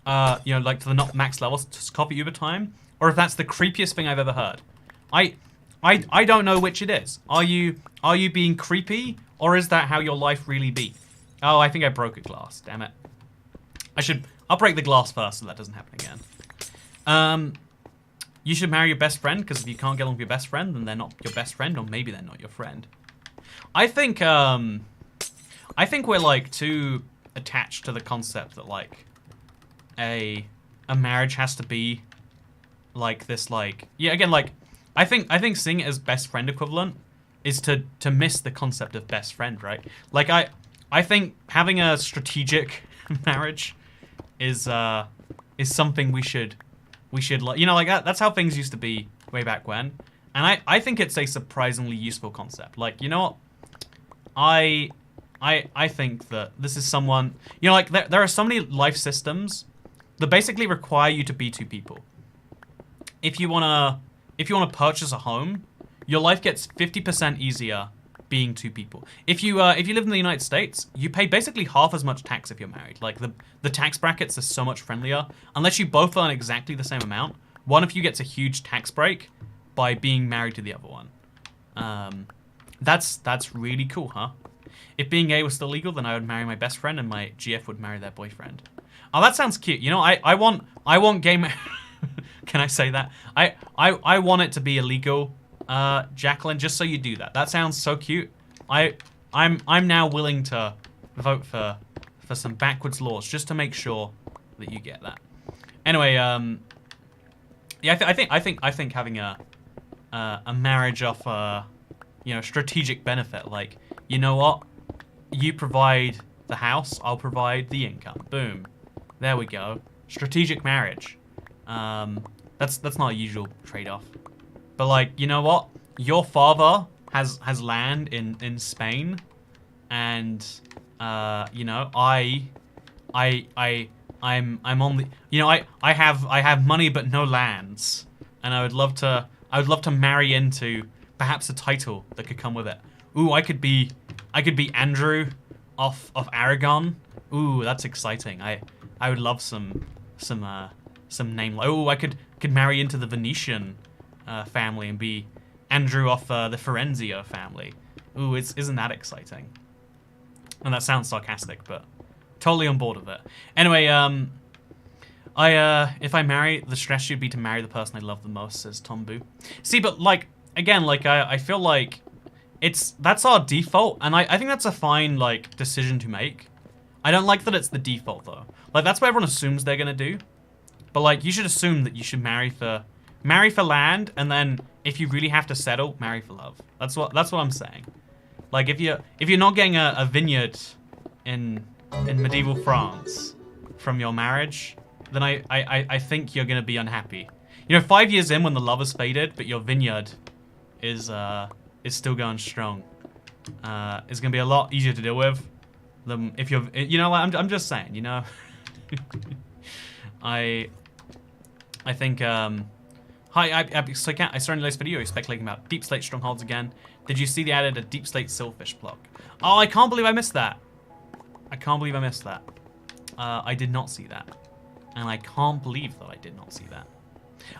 like to the not max levels, to copy Uber time, or if that's the creepiest thing I've ever heard. I don't know which it is. Are you being creepy, or is that how your life really be? Oh, I think I broke a glass. Damn it. I'll break the glass first so that doesn't happen again. You should marry your best friend, because if you can't get along with your best friend, then they're not your best friend, or maybe they're not your friend. I think we're like too attached to the concept that like a marriage has to be like this, like, yeah, again, like I think seeing it as best friend equivalent is to miss the concept of best friend, right? Like I think having a strategic marriage is something we should like, like that's how things used to be way back when. And I think it's a surprisingly useful concept. Like, you know what? I think that this is someone, like there are so many life systems that basically require you to be two people. If you wanna purchase a home, your life gets 50% easier being two people. If you live in the United States, you pay basically half as much tax if you're married. Like the tax brackets are so much friendlier. Unless you both earn exactly the same amount, one of you gets a huge tax break by being married to the other one. That's really cool, huh? If being gay was still legal, then I would marry my best friend and my GF would marry their boyfriend. Oh, that sounds cute. You know, I want gay Can I say that? I want it to be illegal, Jacqueline, just so you do that. That sounds so cute. I'm now willing to vote for some backwards laws just to make sure that you get that. Anyway, yeah, I think having a marriage of you know, strategic benefit, like, you know what, you provide the house, I'll provide the income. Boom, there we go. Strategic marriage. That's not a usual trade-off, but like, you know what, your father has land in Spain, and you know, I'm on the, you know, I have money but no lands, and I would love to marry into perhaps a title that could come with it. Ooh, I could be Andrew of Aragon. Ooh, that's exciting. I would love some name. Oh, I could marry into the Venetian family and be Andrew of the Ferenzio family. Ooh, isn't that exciting? And that sounds sarcastic, but totally on board with it. Anyway, if I marry, the strategy would be to marry the person I love the most, says Tom Boo. See, but like, again, like, I feel like that's our default, and I think that's a fine, like, decision to make. I don't like that it's the default, though. Like, that's what everyone assumes they're gonna do. But, like, you should assume that you should marry for land, and then if you really have to settle, marry for love. That's what I'm saying. Like, if you're not getting a vineyard in medieval France from your marriage, then I think you're gonna be unhappy. You know, 5 years in, when the love has faded, but your vineyard is still going strong, it's gonna be a lot easier to deal with than if you're, you know, I'm just saying, you know. I think, hi, so I started this video speculating about Deep Slate strongholds again. Did you see they added a Deep Slate Silverfish block? Oh, I can't believe I missed that. I can't believe I missed that. I did not see that. And I can't believe that I did not see that.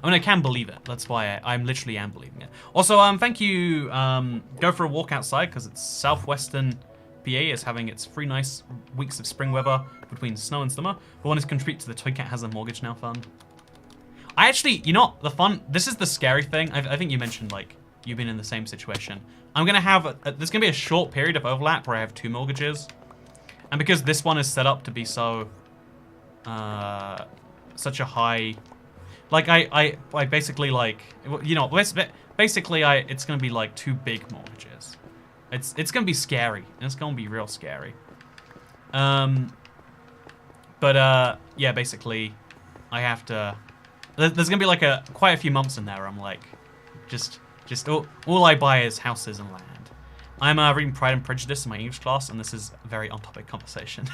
I mean, I can believe it. That's why I'm literally am believing it. Also, thank you, go for a walk outside, because it's southwestern PA is having its 3 nice weeks of spring weather between snow and summer. But one is contribute to the Toy Cat Has a Mortgage Now fund. I actually, you know, the fun, this is the scary thing. I think you mentioned, like, you've been in the same situation. I'm gonna have, there's gonna be a short period of overlap where I have 2 mortgages. And because this one is set up to be so, such a high, like, I basically, like, you know, basically it's gonna be like 2 big mortgages. It's gonna be scary, and it's gonna be real scary. But yeah, basically, I have to, there's gonna be like quite a few months in there where I'm like, just all I buy is houses and land. I'm reading Pride and Prejudice in my English class, and this is a very on-topic conversation.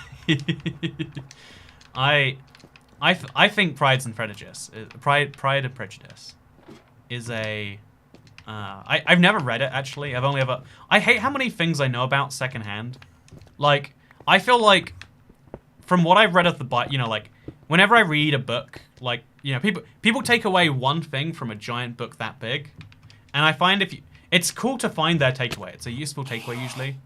I think Pride and Prejudice is a, I've never read it, actually. I've only ever, I hate how many things I know about secondhand. Like, I feel like, from what I've read of the Bible, you know, like, whenever I read a book, like, you know, people take away one thing from a giant book that big, and I find it's cool to find their takeaway. It's a useful takeaway, usually.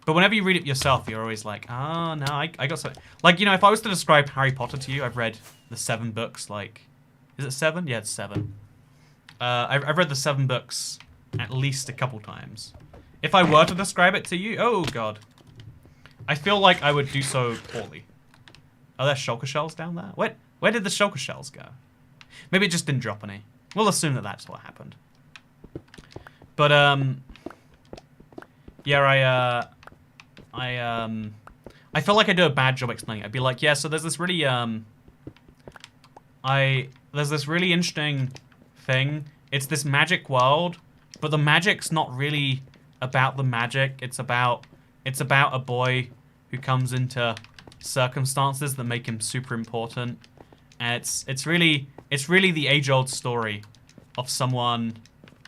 But whenever you read it yourself, you're always like, oh, no, I got something. Like, you know, if I was to describe Harry Potter to you, I've read the 7 books, like, is it 7? Yeah, it's 7. I've read the 7 books at least a couple times. If I were to describe it to you, oh, God. I feel like I would do so poorly. Are there shulker shells down there? Where did the shulker shells go? Maybe it just didn't drop any. We'll assume that that's what happened. But, yeah, I feel like I do a bad job explaining it. I'd be like, yeah, so there's this really, there's this really interesting thing. It's this magic world, but the magic's not really about the magic. It's about a boy who comes into circumstances that make him super important. And it's really the age-old story of someone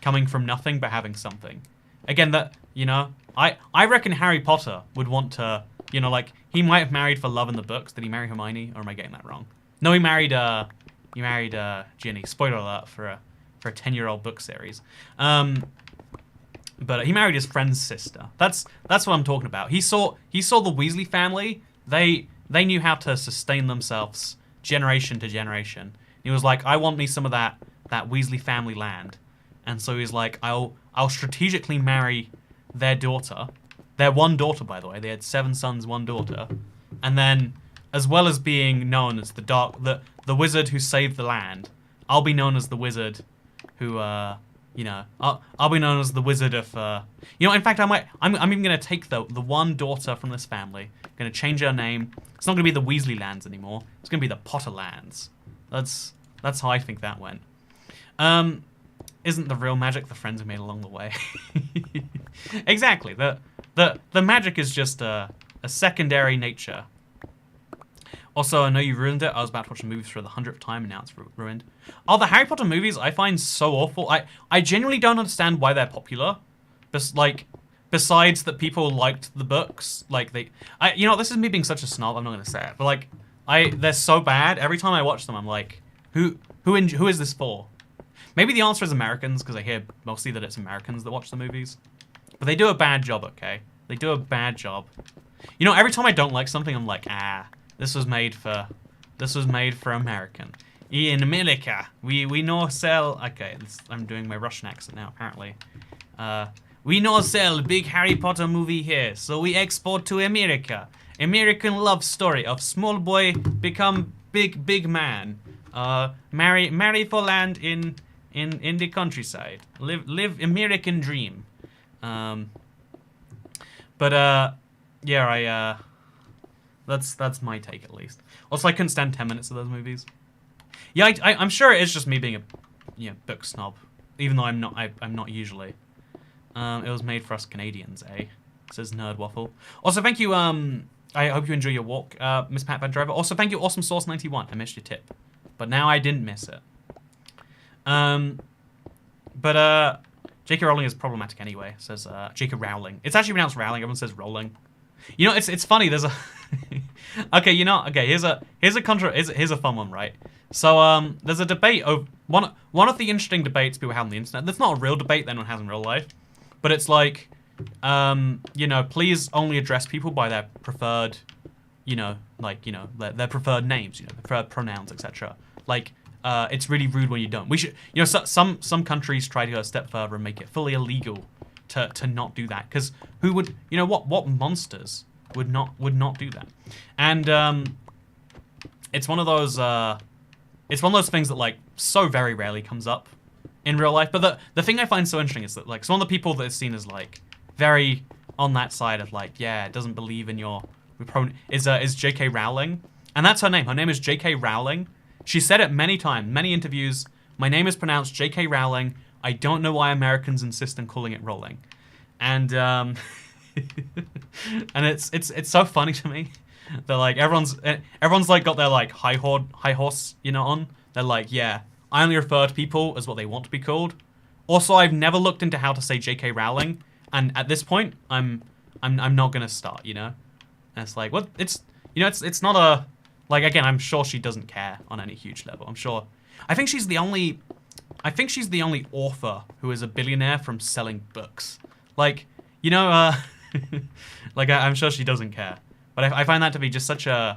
coming from nothing but having something. Again, that, you know, I reckon Harry Potter would want to, you know, like, he might have married for love in the books. Did he marry Hermione, or am I getting that wrong? No, he married Ginny. Spoiler alert for a 10-year-old book series. But he married his friend's sister. That's what I'm talking about. He saw the Weasley family. They knew how to sustain themselves generation to generation. He was like, I want me some of that Weasley family land. And so he's like, I'll strategically marry their daughter. Their one daughter, by the way. They had 7 sons, 1 daughter. And then, as well as being known as the wizard who saved the land, I'll be known as the wizard who I'll be known as the wizard of in fact I'm even gonna take the one daughter from this family, gonna change her name. It's not gonna be the Weasley lands anymore. It's gonna be the Potter lands. That's how I think that went. Isn't the real magic the friends we made along the way? Exactly. The magic is just a secondary nature. Also, I know you ruined it. I was about to watch a movie for the 100th time, and now it's ruined. Oh, the Harry Potter movies I find so awful. I genuinely don't understand why they're popular. Besides that people liked the books. This is me being such a snob, I'm not going to say it. But, they're so bad. Every time I watch them, I'm like, who is this for? Maybe the answer is Americans, because I hear mostly that it's Americans that watch the movies. But they do a bad job, okay? They do a bad job. Every time I don't like something, I'm like, this was made for American. In America, we no sell. Okay, I'm doing my Russian accent now. Apparently, we no sell big Harry Potter movie here, so we export to America. American love story of small boy become big man. Marry for land in the countryside. Live American dream. That's my take at least. Also, I couldn't stand 10 minutes of those movies. Yeah, I'm sure it is just me being a book snob, even though I'm not usually. It was made for us Canadians, eh? Says Nerd Waffle. Also, thank you. I hope you enjoy your walk, Miss Pat Van Driver. Also, thank you, Awesome Sauce 91. I missed your tip, but now I didn't miss it. J.K. Rowling is problematic anyway. Says J.K. Rowling. It's actually pronounced Rowling. Everyone says Rowling. It's funny. There's a here's a fun one, right? So there's a debate of one of the interesting debates people have on the internet. That's not a real debate that anyone has in real life, but it's like, please only address people by their preferred, their preferred names, their preferred pronouns, etc. It's really rude when you don't. We should, some countries try to go a step further and make it fully illegal to not do that, because who would, what monsters would not do that? And it's one of those things that so very rarely comes up in real life. But the thing I find so interesting is that some of the people that is seen as very on that side of doesn't believe in your pronoun is J.K. Rowling, and that's her name. Her name is J.K. Rowling. She said it many times, many interviews. My name is pronounced J.K. Rowling. I don't know why Americans insist on calling it Rowling, and and it's so funny to me. They're everyone's got their high horse on. They're yeah, I only refer to people as what they want to be called. Also, I've never looked into how to say J.K. Rowling, and at this point, I'm not gonna start. And it's what it's not a again. I'm sure she doesn't care on any huge level. I think she's the only author who is a billionaire from selling books. I'm sure she doesn't care. But I find that to be just such a...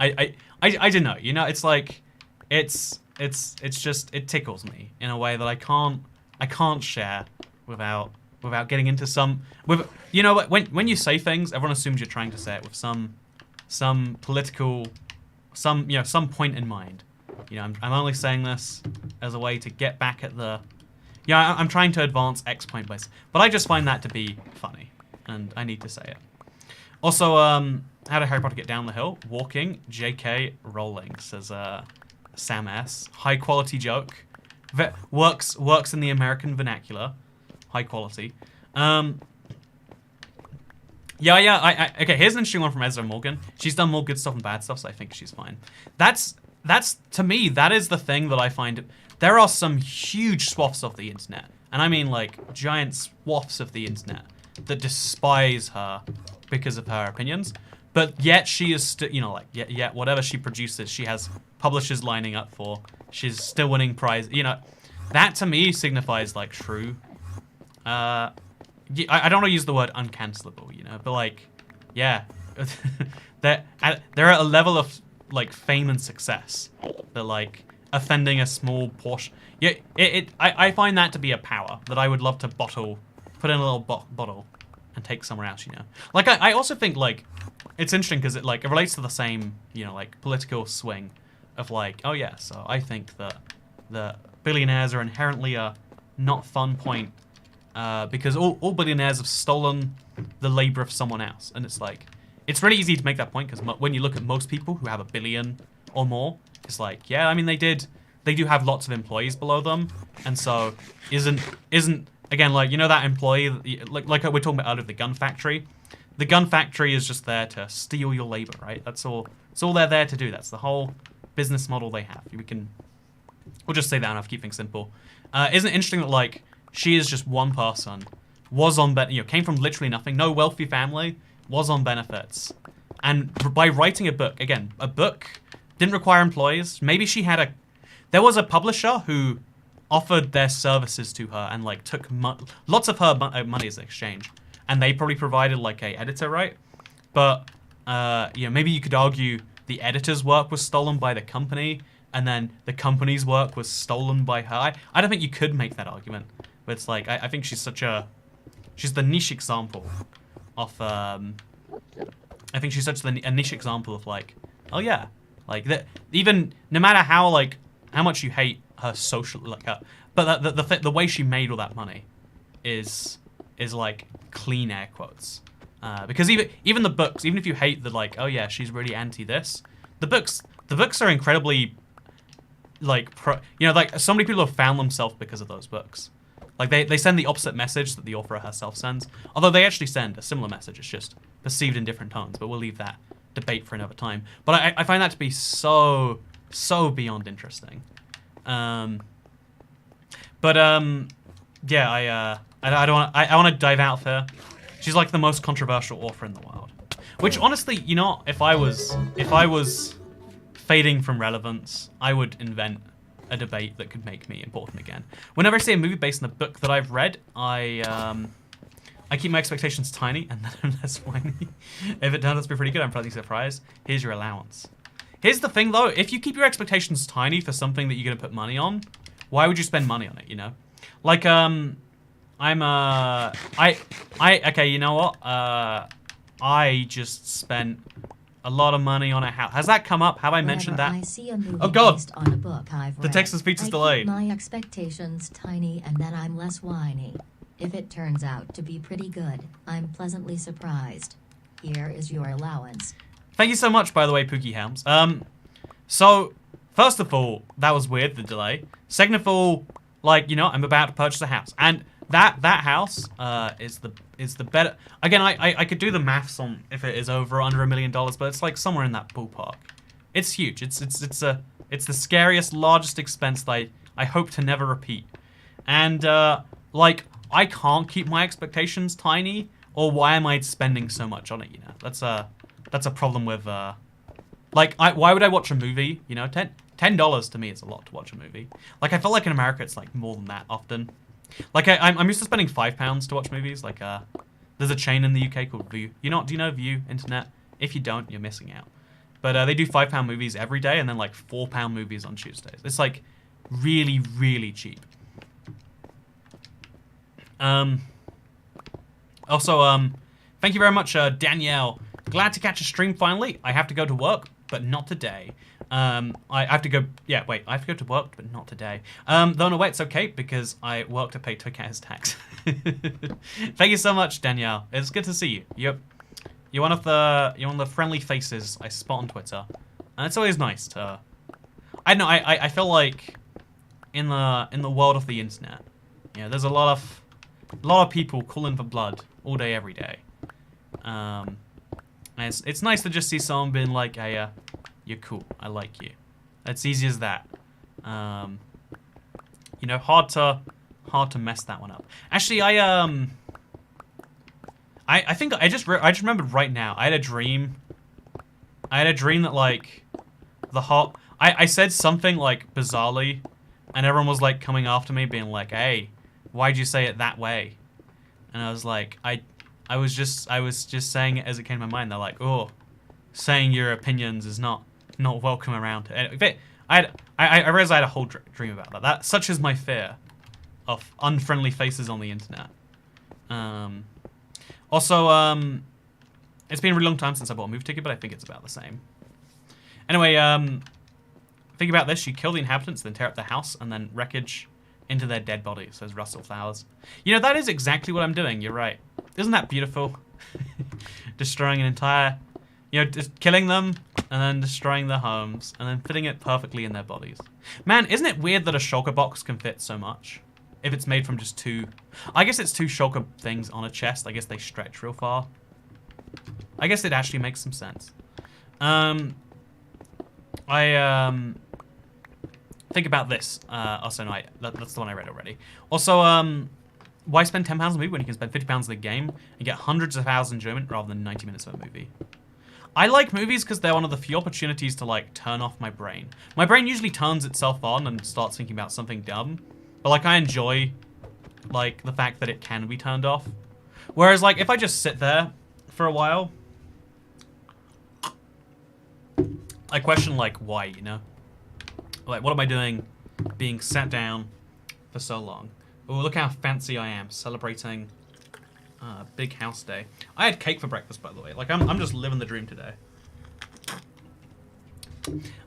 I don't know. It's just, it tickles me in a way that I can't share without getting into some... when you say things, everyone assumes you're trying to say it with some political... some point in mind. I'm only saying this as a way to get back at the... I'm trying to advance X point by... But I just find that to be funny, and I need to say it. Also, how did Harry Potter get down the hill? Walking. J.K. Rowling, says Sam S. High quality joke. Works in the American vernacular. High quality. Okay, here's an interesting one from Ezra Morgan. She's done more good stuff and bad stuff, so I think she's fine. That's to me, that is the thing that I find... There are some huge swaths of the internet, and I mean giant swaths of the internet that despise her because of her opinions, but yet she is still, yet whatever she produces, she has publishers lining up for. She's still winning prize. That to me signifies true I don't want to use the word uncancelable, you know, but like, yeah, they're at a level of like fame and success that like offending a small portion. Yeah, I find that to be a power that I would love to put in a little bottle and take somewhere else, you know. Like I also think like it's interesting because it relates to the same, you know, like political swing of like, oh yeah, so I think that the billionaires are inherently a not fun point because all billionaires have stolen the labor of someone else, and it's like it's really easy to make that point because when you look at most people who have $1 billion or more, it's like, yeah, I mean they do have lots of employees below them, and so isn't again, like, you know, that employee like we're talking about out of the gun factory. The gun factory is just there to steal your labor, right? That's all they're there to do. That's the whole business model they have. We'll just say that enough, keep things simple. Isn't it interesting that like she is just one person, was on came from literally nothing, no wealthy family, was on benefits, and by writing a book, again, a book didn't require employees. Maybe there was a publisher who offered their services to her and like took lots of her money as an exchange, and they probably provided like a editor, right? But you know, maybe you could argue the editor's work was stolen by the company, and then the company's work was stolen by her. I don't think you could make that argument, but it's like I think she's the niche example of I think she's such a niche example of like, oh yeah, like that, even no matter how much you hate her social, like her, but the way she made all that money is like clean air quotes, because even the books, even if you hate the like, oh yeah, she's really anti this, the books are incredibly like you know, like so many people have found themselves because of those books. Like they send the opposite message that the author herself sends, although they actually send a similar message. It's just perceived in different tones. But we'll leave that debate for another time. But I find that to be so beyond interesting. Yeah, I want to dive out there. She's like the most controversial author in the world. Which honestly, you know, if I was fading from relevance, I would invent a debate that could make me important again. Whenever I see a movie based on a book that I've read, I keep my expectations tiny and then I'm less whiny. If it turns out to be pretty good, I'm pleasantly surprised. Here's your allowance. Here's the thing though, if you keep your expectations tiny for something that you're gonna put money on, why would you spend money on it, you know? Like, okay, you know what? I just spent a lot of money on a house. Has that come up? Have I mentioned that? I see a movie oh god! based on a book I've read. The text to speech is delayed. I keep my expectations tiny and then I'm less whiny. If it turns out to be pretty good, I'm pleasantly surprised. Here is your allowance. Thank you so much, by the way, Pookie Helms. So, first of all, that was weird, the delay. Second of all, like, you know, I'm about to purchase a house. And that house is the better... Again, I could do the maths on if it is over or under $1 million, but it's like somewhere in that ballpark. It's huge. It's the scariest, largest expense that I hope to never repeat. And, like, I can't keep my expectations tiny, or why am I spending so much on it, you know? That's a problem with, like, why would I watch a movie? You know, $10 to me is a lot to watch a movie. Like, I feel like in America it's, like, more than that often. Like, I'm used to spending £5 to watch movies. Like, there's a chain in the UK called View. Do you know View Internet? If you don't, you're missing out. But they do £5 movies every day and then, like, £4 movies on Tuesdays. It's, like, really, really cheap. Also, thank you very much, Danielle. Glad to catch a stream finally. I have to go to work, but not today. I have to go, yeah, wait, I have to go to work, but not today. Though in a way it's okay, because I work to pay Tokyo's tax. Thank you so much, Danielle. It's good to see you. You're one of the friendly faces I spot on Twitter. And it's always nice to, I don't know, I feel like in the world of the internet, you know, there's a lot of people calling for blood all day, every day. And it's nice to just see someone being like, hey, you're cool, I like you. It's easy as that. You know, hard to mess that one up. Actually, I think I just remembered right now. I had a dream that like I said something like bizarrely, and everyone was like coming after me, being like, "Hey, why'd you say it that way?" and I was like, I was just saying it as it came to my mind. They're like, oh, saying your opinions is not welcome around. And I realized I had a whole dream about that. Such is my fear of unfriendly faces on the internet. Also, it's been a really long time since I bought a movie ticket, but I think it's about the same. Anyway, think about this. You kill the inhabitants, then tear up their house, and then wreckage into their dead bodies, says Russell Flowers. You know, that is exactly what I'm doing. You're right. Isn't that beautiful? Destroying an entire... You know, just killing them, and then destroying their homes, and then fitting it perfectly in their bodies. Man, isn't it weird that a shulker box can fit so much? If it's made from just two... I guess it's two shulker things on a chest. I guess they stretch real far. I guess it actually makes some sense. Think about this. Also, no, that's the one I read already. Also, why spend £10 on a movie when you can spend £50 on the game and get hundreds of hours enjoyment rather than 90 minutes of a movie? I like movies because they're one of the few opportunities to, like, turn off my brain. My brain usually turns itself on and starts thinking about something dumb. But, like, I enjoy, like, the fact that it can be turned off. Whereas, like, if I just sit there for a while, I question, like, why, you know? Like, what am I doing being sat down for so long? Oh, look how fancy I am, celebrating big house day. I had cake for breakfast, by the way. Like, I'm just living the dream today.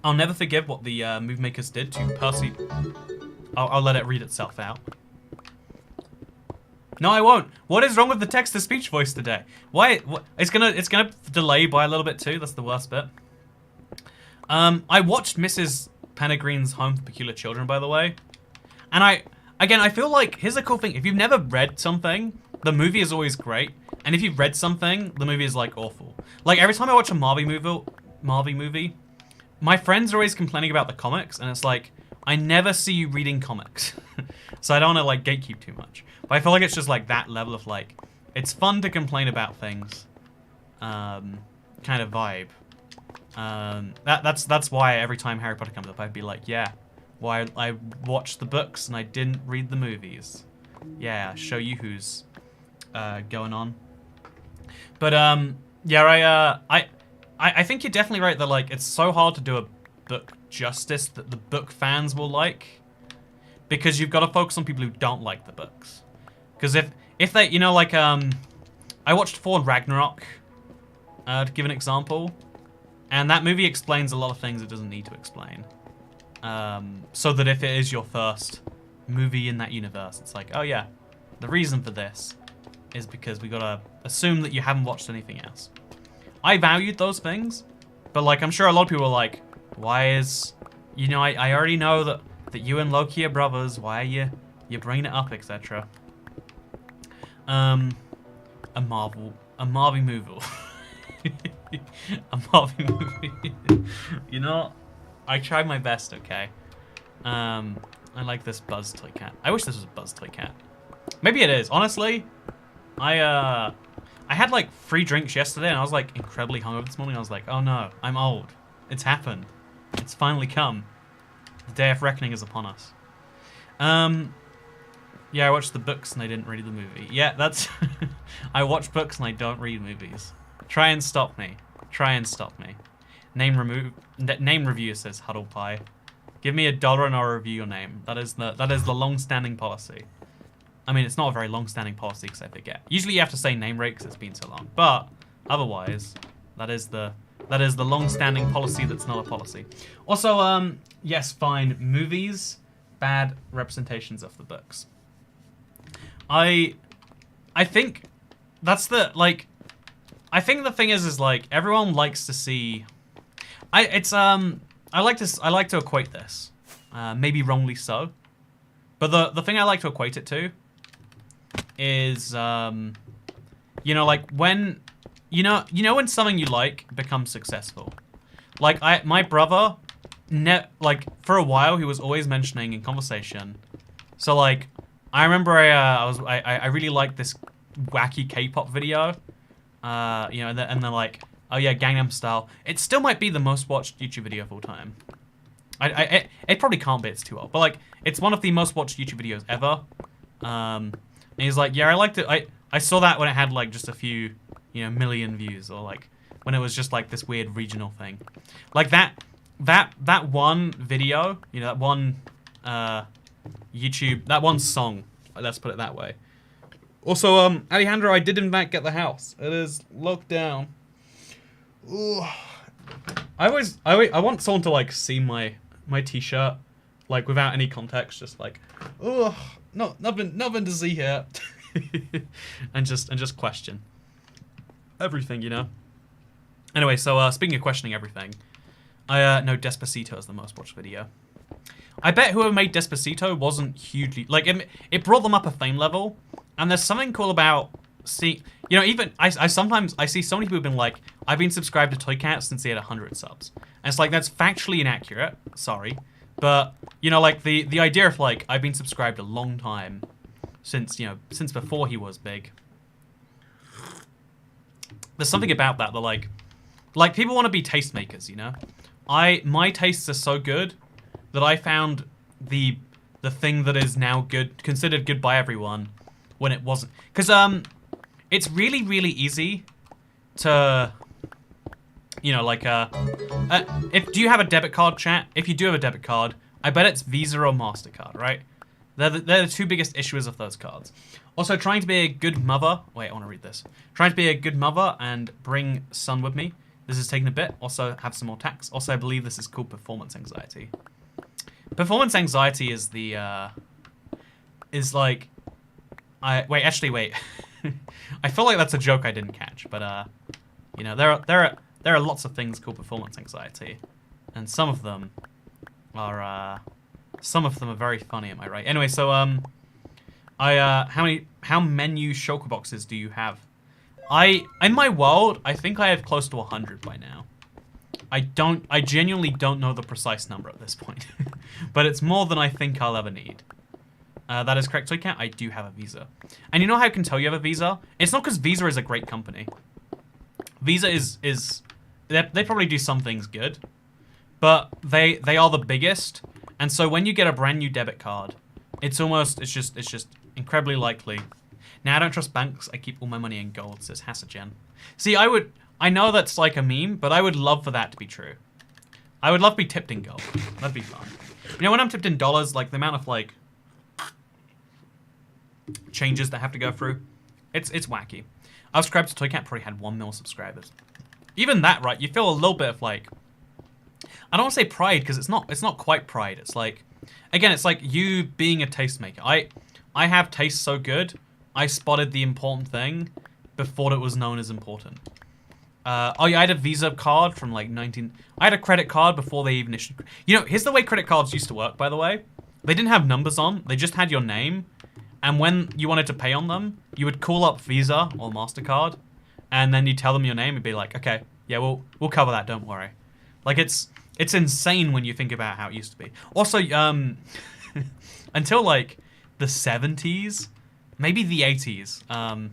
I'll never forgive what the movie makers did to Percy. I'll let it read itself out. No, I won't. What is wrong with the text-to-speech voice today? Why? What, it's gonna delay by a little bit too. That's the worst bit. I watched Mrs. Penegrine's Home for Peculiar Children, by the way, and I feel like here's a cool thing. If you've never read something, the movie is always great, and if you've read something, the movie is like awful. Like every time I watch a Marvel movie, my friends are always complaining about the comics, and it's like I never see you reading comics, so I don't want to like gatekeep too much. But I feel like it's just like that level of like it's fun to complain about things, kind of vibe. That's why every time Harry Potter comes up, I'd be like, yeah, why I watched the books and I didn't read the movies. Yeah, show you who's going on. But yeah, I think you're definitely right that like it's so hard to do a book justice that the book fans will like, because you've got to focus on people who don't like the books. Because if they, you know, like I watched Thor Ragnarok to give an example. And that movie explains a lot of things it doesn't need to explain. So that if it is your first movie in that universe, it's like, oh yeah, the reason for this is because we gotta assume that you haven't watched anything else. I valued those things, but like I'm sure a lot of people are like, why is, you know, I already know that you and Loki are brothers. Why are you bringing it up, etc. A Marvel movie. A Marvel movie. You know, I tried my best, okay? I like this Buzz toy cat. I wish this was a Buzz toy cat. Maybe it is. Honestly, I had like 3 drinks yesterday and I was like incredibly hungover this morning. I was like, oh no, I'm old. It's happened. It's finally come. The day of reckoning is upon us. Yeah, I watched the books and I didn't read the movie. Yeah, that's... I watch books and I don't read movies. Try and stop me. Try and stop me. Name review, says Huddle Pie. Give me $1 and I'll review your name. That is the long-standing policy. I mean, it's not a very long-standing policy because I forget. Usually you have to say name rate because it's been so long. But otherwise, that is the long-standing policy that's not a policy. Also, yes, fine. Movies, bad representations of the books. I think that's the, like... I think the thing is like everyone likes to see. I like to equate this, maybe wrongly so, but the thing I like to equate it to is you know, like when you know when something you like becomes successful. Like my brother, like for a while he was always mentioning in conversation. So like I remember I really liked this wacky K-pop video. You know, and they're like, oh yeah, Gangnam Style. It still might be the most watched YouTube video of all time. It probably can't be, it's too old. But like, it's one of the most watched YouTube videos ever. And he's like, yeah, I liked it. I saw that when it had like just a few, million views, or like when it was just like this weird regional thing. Like that one video, that one YouTube, that one song, let's put it that way. Also, Alejandro, I did in fact get the house. It is locked down. Ooh. I want someone to like see my t-shirt, like without any context, just like, oh, no, nothing to see here, and just question everything, Anyway, so speaking of questioning everything, I know Despacito is the most watched video. I bet whoever made Despacito wasn't hugely like it brought them up a fame level, and there's something cool about even I sometimes I see so many people who've been like, I've been subscribed to Toy Cat since he had 100 subs, and it's like that's factually inaccurate. Sorry, but like the idea of like I've been subscribed a long time since since before he was big. There's something about that like people want to be tastemakers, my tastes are so good that I found the thing that is now considered good by everyone when it wasn't. Because it's really, really easy to, do you have a debit card, chat? If you do have a debit card, I bet it's Visa or MasterCard, right? They're the two biggest issuers of those cards. Also, trying to be a good mother. Wait, I want to read this. Trying to be a good mother and bring son with me. This is taking a bit. Also, have some more tax. Also, I believe this is called performance anxiety. Performance anxiety is the, wait. I feel like that's a joke I didn't catch, but, there are lots of things called performance anxiety, and some of them are very funny, am I right? Anyway, so, how many shulker boxes do you have? In my world, I think I have close to 100 by now. I genuinely don't know the precise number at this point. But it's more than I think I'll ever need. That is correct, Toycat. I do have a Visa. And you know how I can tell you have a Visa? It's not because Visa is a great company. Visa is they probably do some things good. But they are the biggest. And so when you get a brand new debit card, it's just incredibly likely. Now, I don't trust banks. I keep all my money in gold, says Hassagen. See, I know that's like a meme, but I would love for that to be true. I would love to be tipped in gold. That'd be fun. When I'm tipped in dollars, like the amount of like changes that have to go through, it's wacky. I was subscribed to Toycat, probably had 1 mil subscribers. Even that, right? You feel a little bit of like, I don't want to say pride because it's not quite pride. It's like, again, it's like you being a tastemaker. I have taste so good. I spotted the important thing before it was known as important. Oh yeah, I had a Visa card from like I had a credit card before they even issued. Here's the way credit cards used to work, by the way. They didn't have numbers on. They just had your name. And when you wanted to pay on them, you would call up Visa or MasterCard, and then you tell them your name and be like, okay, yeah, we'll cover that, don't worry. Like it's insane when you think about how it used to be. Also, until like the 70s, maybe the 80s,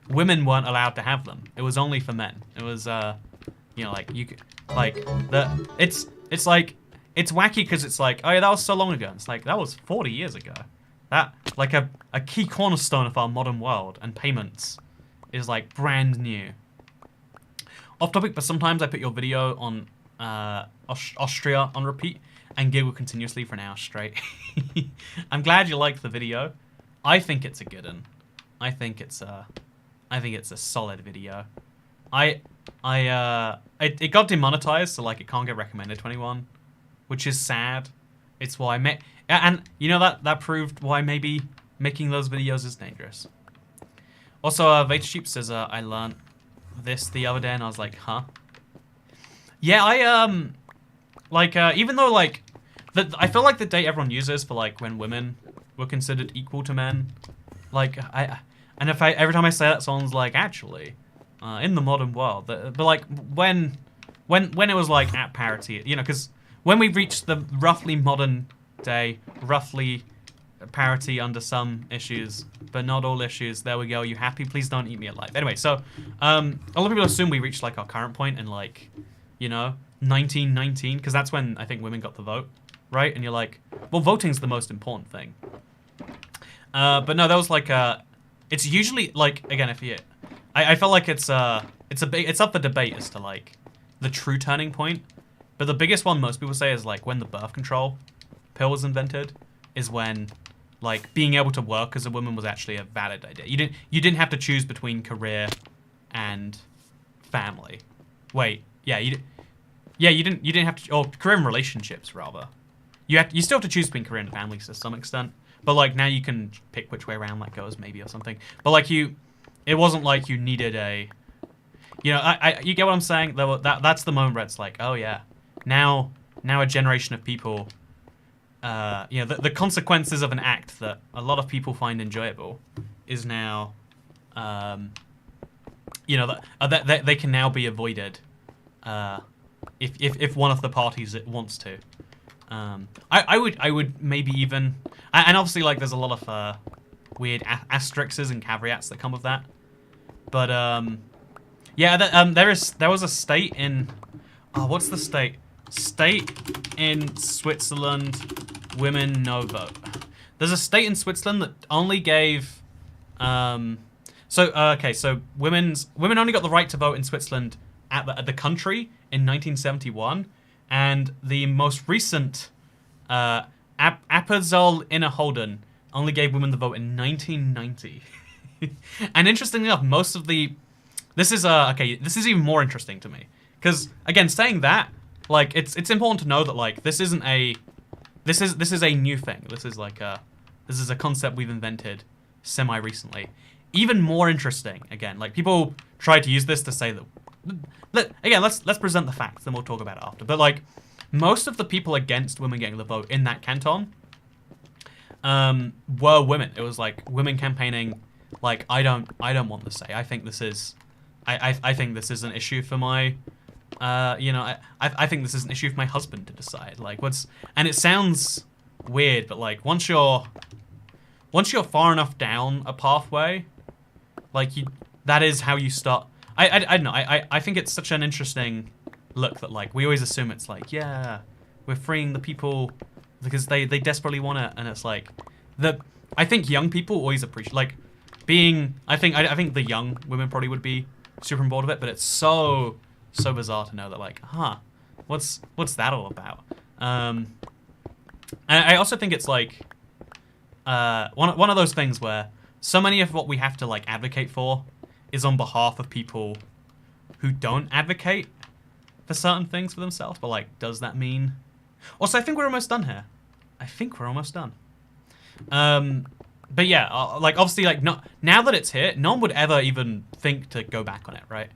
women weren't allowed to have them. It was only for men. It was, like you could, like it's wacky because it's like, oh yeah, that was so long ago. It's like that was 40 years ago. That like a key cornerstone of our modern world and payments is like brand new. Off topic, but sometimes I put your video on Austria on repeat and giggle continuously for an hour straight. I'm glad you liked the video. I think it's a good one. I think it's a solid video. It got demonetized, so like it can't get recommended to anyone, which is sad. It's why and that proved why maybe making those videos is dangerous. Also, Vata Sheep says I learned this the other day and I was like, huh? Yeah, even though like I feel like the date everyone uses for like when women were considered equal to men, like every time I say that, someone's like, actually, in the modern world, but like when it was like at parity, because when we reached the roughly modern day, roughly parity under some issues, but not all issues. There we go. You happy? Please don't eat me alive. Anyway, so a lot of people assume we reached like our current point in like, 1919, because that's when I think women got the vote, right? And you're like, well, voting's the most important thing. But no, that was like it's usually like again if you, I feel like it's up for debate as to like the true turning point, but the biggest one most people say is like when the birth control pill was invented, is when like being able to work as a woman was actually a valid idea. You didn't have to choose between career and family. Wait, yeah, you didn't have to, or career and relationships rather. You still have to choose between career and family to some extent, but like now you can pick which way around that goes maybe or something. But like it wasn't like you needed a, you know, you get what I'm saying? That's the moment where it's like, oh yeah, now a generation of people, you know, the consequences of an act that a lot of people find enjoyable is now, you know, that they can now be avoided, if one of the parties wants to. I would maybe even, and obviously like there's a lot of weird asterisks and caveats that come with that, but yeah, there was a state in, oh, what's the state? State in Switzerland, women no vote. There's a state in Switzerland that only gave, so women only got the right to vote in Switzerland at the country in 1971, and the most recent Appenzell Innerrhoden only gave women the vote in 1990. And interestingly enough, most of the this is even more interesting to me because again, saying that, like it's important to know that like this is a new thing. This is a concept we've invented semi recently. Even more interesting, again, like people try to use this to say that let's present the facts, then we'll talk about it after. But like most of the people against women getting the vote in that canton were women. It was like women campaigning like I don't want the say. I think this is an issue for my you know, I think this is an issue for my husband to decide. Like and it sounds weird, but like once you're far enough down a pathway, like that is how you start. I don't know. I think it's such an interesting look that like we always assume it's like, yeah, we're freeing the people because they desperately want it, and it's like I think young people always appreciate like being. I think the young women probably would be super on board of it, but it's so bizarre to know that like, what's that all about? And I also think it's like one of those things where so many of what we have to like advocate for is on behalf of people who don't advocate for certain things for themselves. But like, does that mean? Also, I think we're almost done here. I think we're almost done. But yeah, like obviously, like now that it's here, no one would ever even think to go back on it, right?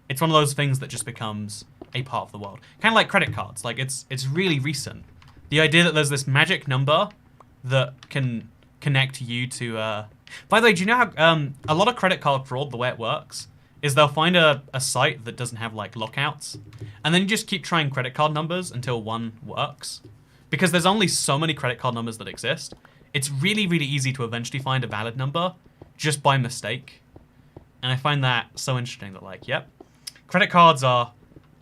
It's one of those things that just becomes a part of the world, kind of like credit cards. Like it's really recent. The idea that there's this magic number that can connect you to. By the way, do you know how a lot of credit card fraud, the way it works, is they'll find a site that doesn't have like lockouts, and then you just keep trying credit card numbers until one works. Because there's only so many credit card numbers that exist. It's really, really easy to eventually find a valid number just by mistake. And I find that so interesting that like, yep, credit cards are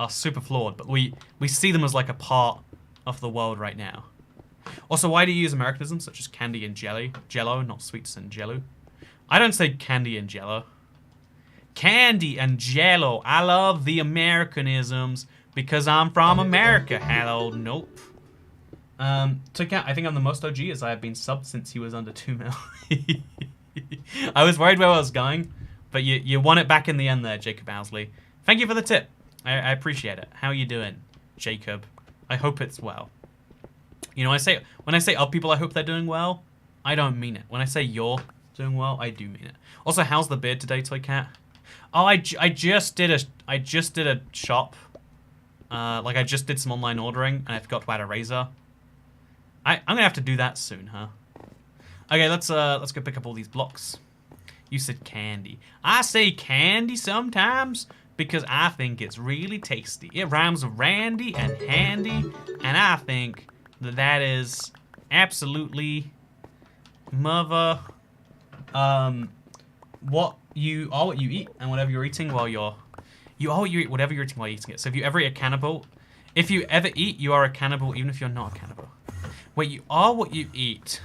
super flawed, but we see them as like a part of the world right now. Also, why do you use Americanisms such as candy and jello, not sweets and jello? I don't say candy and jello. Candy and jello. I love the Americanisms because I'm from America. Hello, nope. Took out, I think I'm the most OG as I have been subbed since he was under 2 mil. I was worried where I was going, but you won it back in the end there, Jacob Owsley. Thank you for the tip. I appreciate it. How are you doing, Jacob? I hope it's well. You know, when I say other people, I hope they're doing well, I don't mean it. When I say you're doing well, I do mean it. Also, how's the beard today, Toy Cat? Oh, I just did a shop. Like I just did some online ordering and I forgot to add a razor. I'm gonna have to do that soon, huh? Okay, let's go pick up all these blocks. You said candy. I say candy sometimes because I think it's really tasty. It rhymes with Randy and handy, and I think that is absolutely mother. What you are, what you eat, and whatever you're eating while you are what you eat, whatever you're eating while you're eating it. So if you ever eat a cannibal, if you ever eat, you are a cannibal, even if you're not a cannibal. Wait, you are what you eat.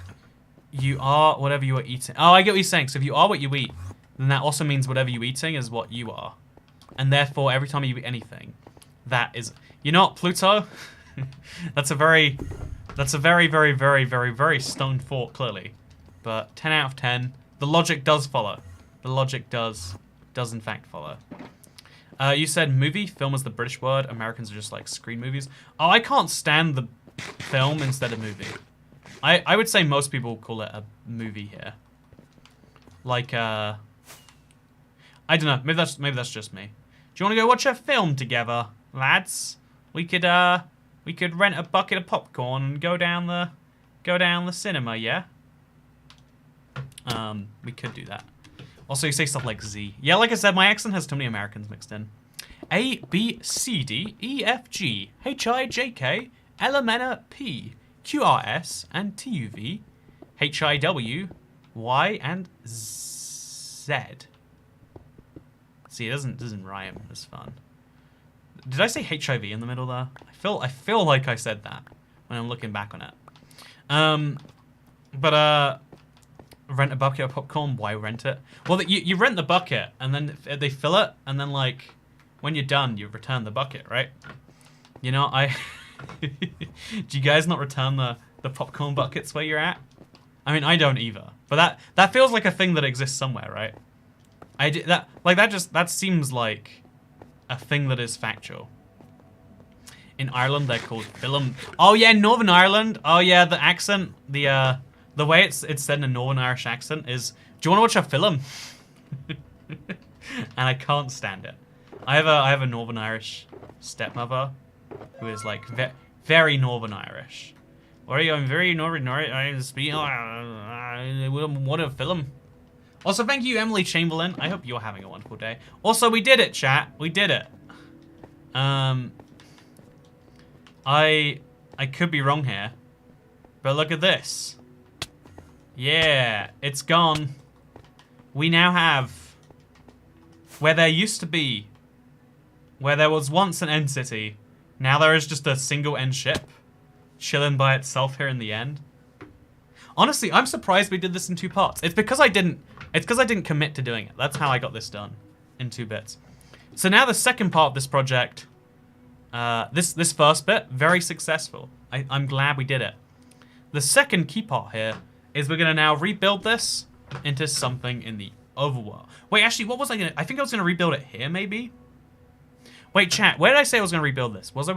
You are whatever you are eating. Oh, I get what you're saying. So if you are what you eat, then that also means whatever you're eating is what you are. And therefore, every time you eat anything, that is... You know what, Pluto? That's a very, very, very, very, very stoned thought, clearly. But 10 out of 10. The logic does follow. The logic does in fact follow. You said movie. Film is the British word. Americans are just like screen movies. Oh, I can't stand the film instead of movie. I would say most people call it a movie here. Like, I don't know. Maybe that's just me. Do you want to go watch a film together, lads? We could rent a bucket of popcorn and go down the cinema, yeah? We could do that. Also, you say stuff like Z. Yeah, like I said, my accent has too many Americans mixed in. A, B, C, D, E, F, G, H, I, J, K, L, M, N, P, Q, R, S, and T, U, V, H, I, W, Y, and Z. See, it doesn't rhyme as fun. Did I say HIV in the middle there? I feel like I said that when I'm looking back on it. Rent a bucket of popcorn. Why rent it? Well, you rent the bucket and then they fill it, and then like when you're done, you return the bucket, right? You know, do you guys not return the popcorn buckets where you're at? I mean, I don't either. But that feels like a thing that exists somewhere, right? That seems like a thing that is factual. In Ireland, they're called film. Oh yeah, Northern Ireland. Oh yeah, the accent, the way it's said in a Northern Irish accent is, "Do you want to watch a film?" And I can't stand it. I have a Northern Irish stepmother who is like very Northern Irish. Or I'm very Northern Irish. I'm speaking. What a film. Also, thank you, Emily Chamberlain. I hope you're having a wonderful day. Also, we did it, chat. We did it. I could be wrong here, but look at this. Yeah, it's gone. We now have where there used to be, where there was once an end city. Now there is just a single end ship, chilling by itself here in the end. Honestly, I'm surprised we did this in 2 parts. It's because I didn't commit to doing it. That's how I got this done in 2 bits. So now the second part of this project, this first bit, very successful. I'm glad we did it. The second key part here is we're gonna now rebuild this into something in the overworld. Wait, actually, what was I gonna? I think I was gonna rebuild it here, maybe. Wait, chat. Where did I say I was gonna rebuild this? Was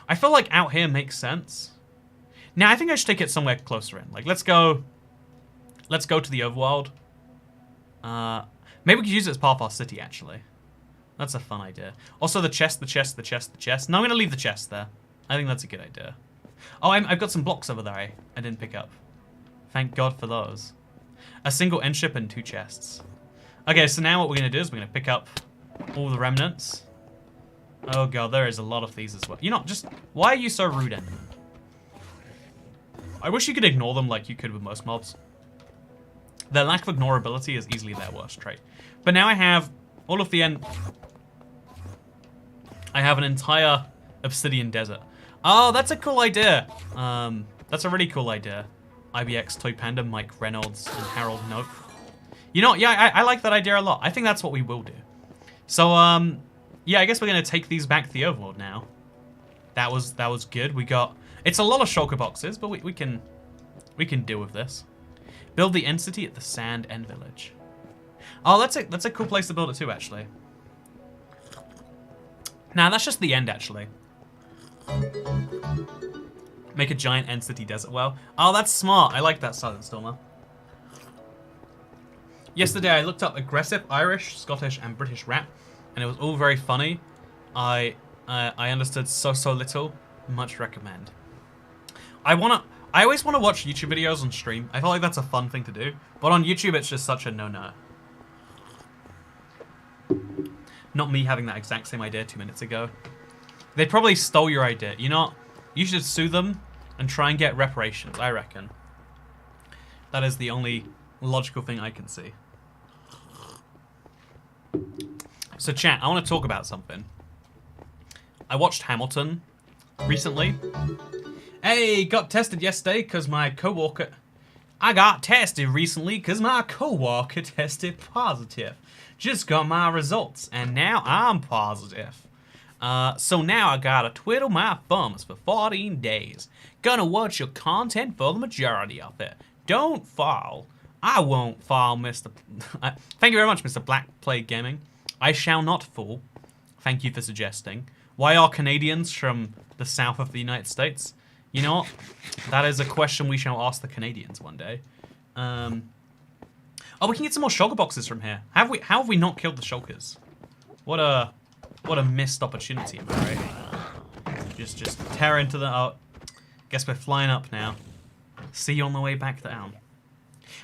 I feel like out here makes sense. Now I think I should take it somewhere closer in. Like let's go to the overworld. Maybe we could use it as part of our city, actually. That's a fun idea. Also, the chest. No, I'm going to leave the chest there. I think that's a good idea. Oh, I've got some blocks over there I didn't pick up. Thank God for those. A single end ship and 2 chests. Okay, so now what we're going to do is we're going to pick up all the remnants. Oh God, there is a lot of these as well. You know, just... Why are you so rude, Enderman? I wish you could ignore them like you could with most mobs. Their lack of ignorability is easily their worst trait. But now I have all of the end... I have an entire obsidian desert. Oh, that's a cool idea. That's a really cool idea. IBX, Toy Panda, Mike Reynolds, and Harold Note. You know, yeah, I like that idea a lot. I think that's what we will do. So, yeah, I guess we're going to take these back to the overworld now. That was good. We got... It's a lot of shulker boxes, but we can deal with this. Build the end city at the Sand End Village. Oh, that's a cool place to build it too, actually. Nah, that's just the end, actually. Make a giant end city desert well. Oh, that's smart. I like that, Silent Stormer. Yesterday, I looked up aggressive Irish, Scottish, and British rap, and it was all very funny. I understood so little. Much recommend. I always want to watch YouTube videos on stream. I feel like that's a fun thing to do. But on YouTube, it's just such a no-no. Not me having that exact same idea 2 minutes ago. They probably stole your idea. You know, you should sue them and try and get reparations, I reckon. That is the only logical thing I can see. So chat, I want to talk about something. I watched Hamilton recently. Hey, got tested yesterday because my coworker I got tested recently because my coworker tested positive. Just got my results, and now I'm positive. So now I gotta twiddle my thumbs for 14 days. Gonna watch your content for the majority of it. Don't fall. I won't fall, Mr. Thank you very much, Mr. Black Plague Gaming. I shall not fall. Thank you for suggesting. Why are Canadians from the south of the United States? You know what? That is a question we shall ask the Canadians one day. Oh, we can get some more shulker boxes from here. How have we not killed the shulkers? What a missed opportunity, am I right? Just tear into the... Oh, guess we're flying up now. See you on the way back down.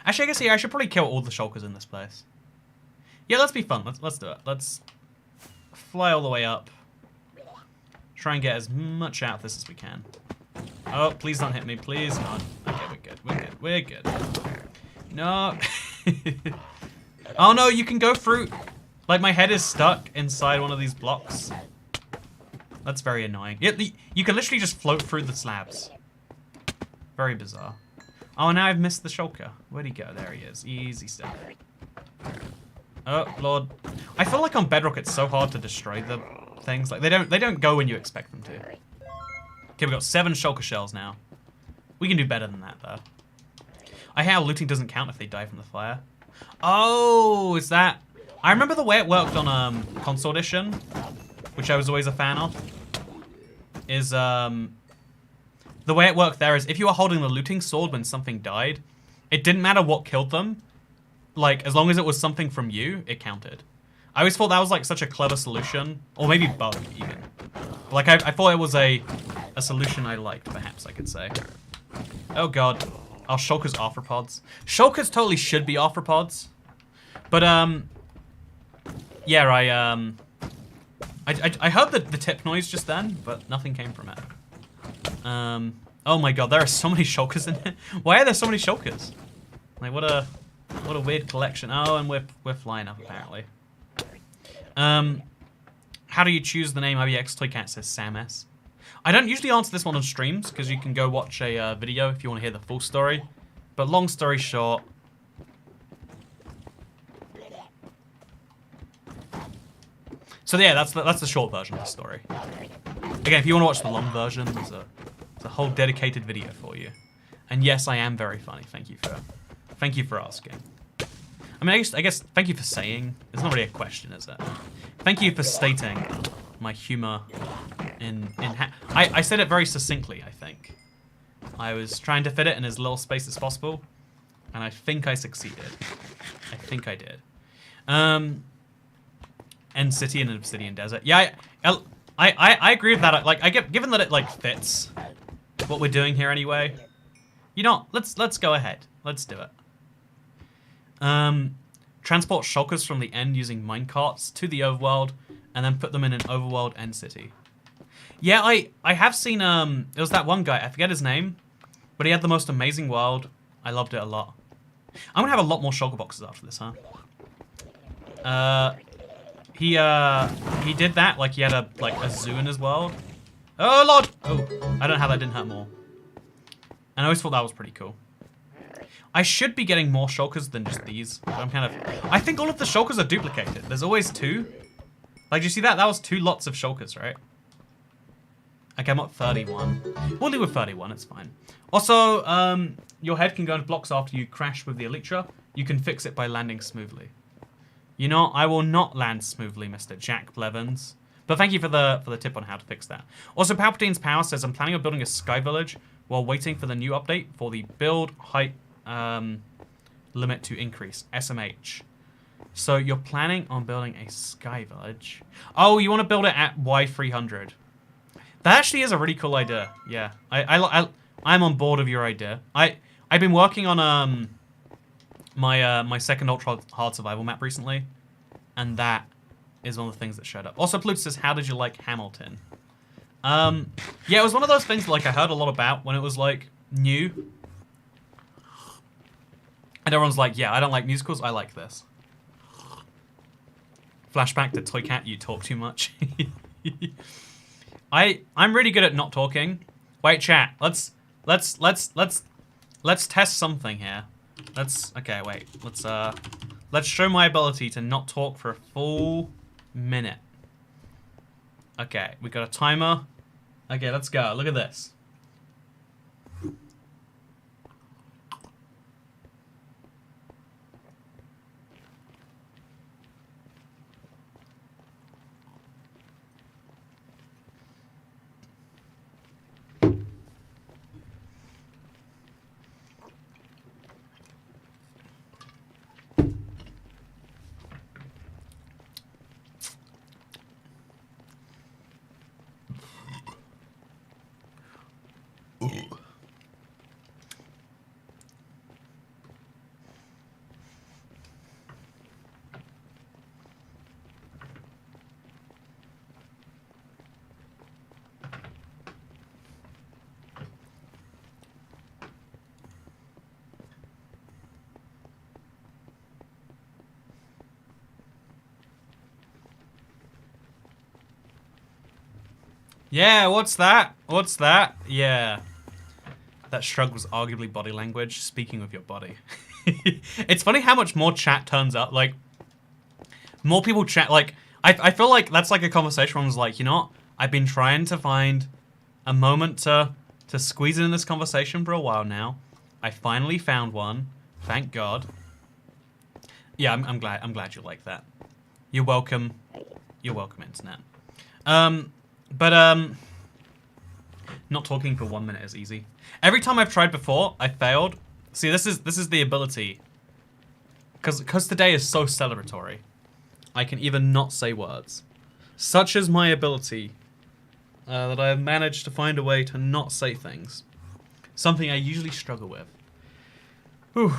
Actually, I guess, yeah, I should probably kill all the shulkers in this place. Yeah, let's be fun. Let's do it. Let's fly all the way up. Try and get as much out of this as we can. Oh, please don't hit me. Please not. Okay, we're good. We're good. We're good. No. Oh, no, you can go through... Like, my head is stuck inside one of these blocks. That's very annoying. Yeah, you can literally just float through the slabs. Very bizarre. Oh, now I've missed the shulker. Where'd he go? There he is. Easy stuff. Oh, Lord. I feel like on Bedrock it's so hard to destroy the things. Like, they don't go when you expect them to. Okay, we've got 7 shulker shells now. We can do better than that, though. I hear looting doesn't count if they die from the fire. Oh, is that... I remember the way it worked on Console Edition, which I was always a fan of, is the way it worked there is if you were holding the looting sword when something died, it didn't matter what killed them. Like, as long as it was something from you, it counted. I always thought that was like such a clever solution, or maybe bug even. Like I thought it was a solution I liked, perhaps I could say. Oh god, oh shulkers arthropods. Shulkers totally should be arthropods, but yeah, I heard the tip noise just then, but nothing came from it. Oh my god, there are so many shulkers in here. Why are there so many shulkers? Like what a weird collection. Oh, and we're flying up apparently. How do you choose the name IBX Toycat, says Sam S. I don't usually answer this one on streams because you can go watch a video if you want to hear the full story. But long story short, so yeah, that's the short version of the story. Again, if you want to watch the long version, there's a whole dedicated video for you. And yes, I am very funny. Thank you for asking. I mean, I guess thank you for saying. It's not really a question, is it? Thank you for stating my humor I said it very succinctly, I think. I was trying to fit it in as little space as possible, and I think I succeeded. I think I did. End city in an obsidian desert. Yeah, I agree with that. Like, given that it like fits what we're doing here anyway. You know, let's go ahead. Let's do it. Transport shulkers from the end using minecarts to the overworld, and then put them in an overworld end city. Yeah, I have seen, there was that one guy, I forget his name, but he had the most amazing world. I loved it a lot. I'm gonna have a lot more shulker boxes after this, huh? He did that, like he had a zoo in his world. Oh lord! Oh, I don't know how that didn't hurt more. And I always thought that was pretty cool. I should be getting more shulkers than just these. I'm kind of... I think all of the shulkers are duplicated. There's always 2. Like, do you see that? That was 2 lots of shulkers, right? Okay, I'm at 31. We'll do with 31, it's fine. Also, your head can go into blocks after you crash with the Elytra. You can fix it by landing smoothly. You know, I will not land smoothly, Mr. Jack Blevins. But thank you for the tip on how to fix that. Also, Palpatine's Power says, I'm planning on building a sky village while waiting for the new update for the build height limit to increase, SMH. So you're planning on building a sky village. Oh, you want to build it at Y300. That actually is a really cool idea. Yeah, I'm on board of your idea. I've been working on my second ultra hard survival map recently, and that is one of the things that showed up. Also, Pluto says, how did you like Hamilton? Yeah, it was one of those things like I heard a lot about when it was like new. And everyone's like, yeah, I don't like musicals, I like this. Flashback to Toycat, you talk too much. I'm really good at not talking. Wait, chat, let's let's test something here. Okay, wait. Let's show my ability to not talk for a full minute. Okay, we got a timer. Okay, let's go. Look at this. Yeah, what's that? What's that? Yeah. That shrug was arguably body language. Speaking of your body. It's funny how much more chat turns up. Like, more people chat. Like, I feel like that's like a conversation where I was like, you know what? I've been trying to find a moment to squeeze in this conversation for a while now. I finally found one. Thank God. Yeah, I'm glad you like that. You're welcome. You're welcome, internet. Not talking for 1 minute is easy. Every time I've tried before, I failed. See, this is the ability. Because today is so celebratory, I can even not say words. Such is my ability that I have managed to find a way to not say things. Something I usually struggle with. Whew.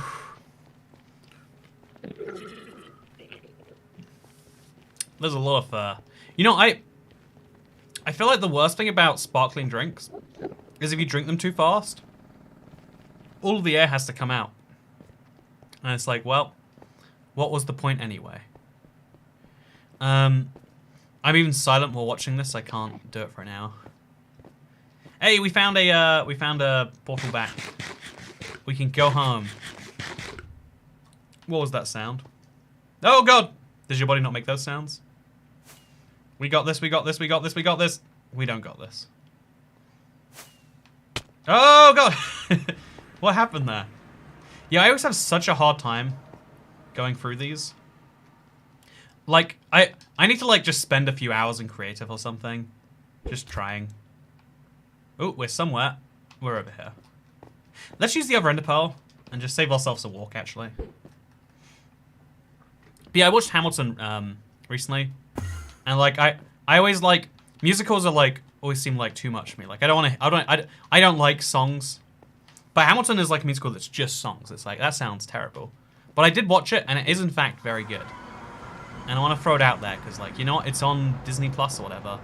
There's a lot of, you know, I feel like the worst thing about sparkling drinks is if you drink them too fast, all of the air has to come out. And it's like, well, what was the point anyway? I'm even silent while watching this. I can't do it for an hour. Hey, we found a portal back. We can go home. What was that sound? Oh God! Does your body not make those sounds? We got this, we got this, we got this, we got this. We don't got this. Oh God! What happened there? Yeah, I always have such a hard time going through these. Like, I need to like just spend a few hours in creative or something. Just trying. Oh, we're somewhere. We're over here. Let's use the other ender pearl and just save ourselves a walk, actually. But yeah, I watched Hamilton recently. And like I always like musicals are like always seem like too much for me. Like I don't like songs. But Hamilton is like a musical that's just songs. It's like that sounds terrible. But I did watch it and it is in fact very good. And I want to throw it out there because like, you know what? It's on Disney Plus or whatever.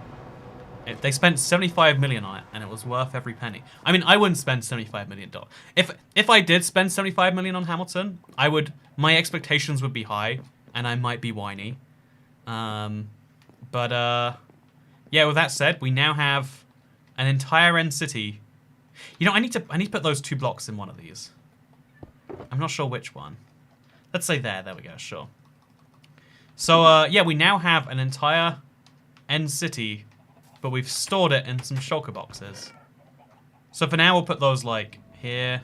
They spent $75 million on it and it was worth every penny. I mean, I wouldn't spend $75 million. If I did spend $75 million on Hamilton, my expectations would be high and I might be whiny. Yeah, with that said, we now have an entire end city. You know, I need to put those 2 blocks in one of these. I'm not sure which one. Let's say there we go, sure. So, yeah, we now have an entire end city, but we've stored it in some shulker boxes. So for now, we'll put those, like, here.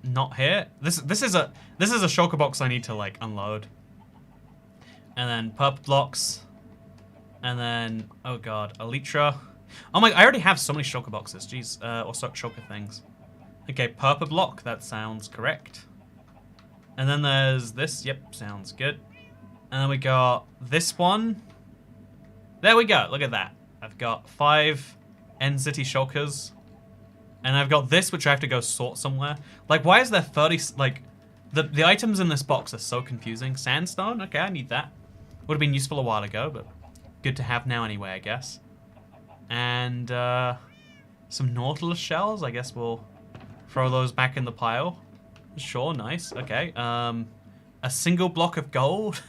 Not here. This is a shulker box I need to, like, unload. And then purple blocks. And then, oh god, elytra. Oh my, I already have so many shulker boxes. Jeez, or shulker things. Okay, purple block, that sounds correct. And then there's this, yep, sounds good. And then we got this one. There we go, look at that. I've got 5 end city shulkers. And I've got this, which I have to go sort somewhere. Like, why is there 30, like, the items in this box are so confusing. Sandstone, okay, I need that. Would have been useful a while ago, but good to have now anyway, I guess. And, some Nautilus shells, I guess we'll throw those back in the pile. Sure, nice, okay. A single block of gold,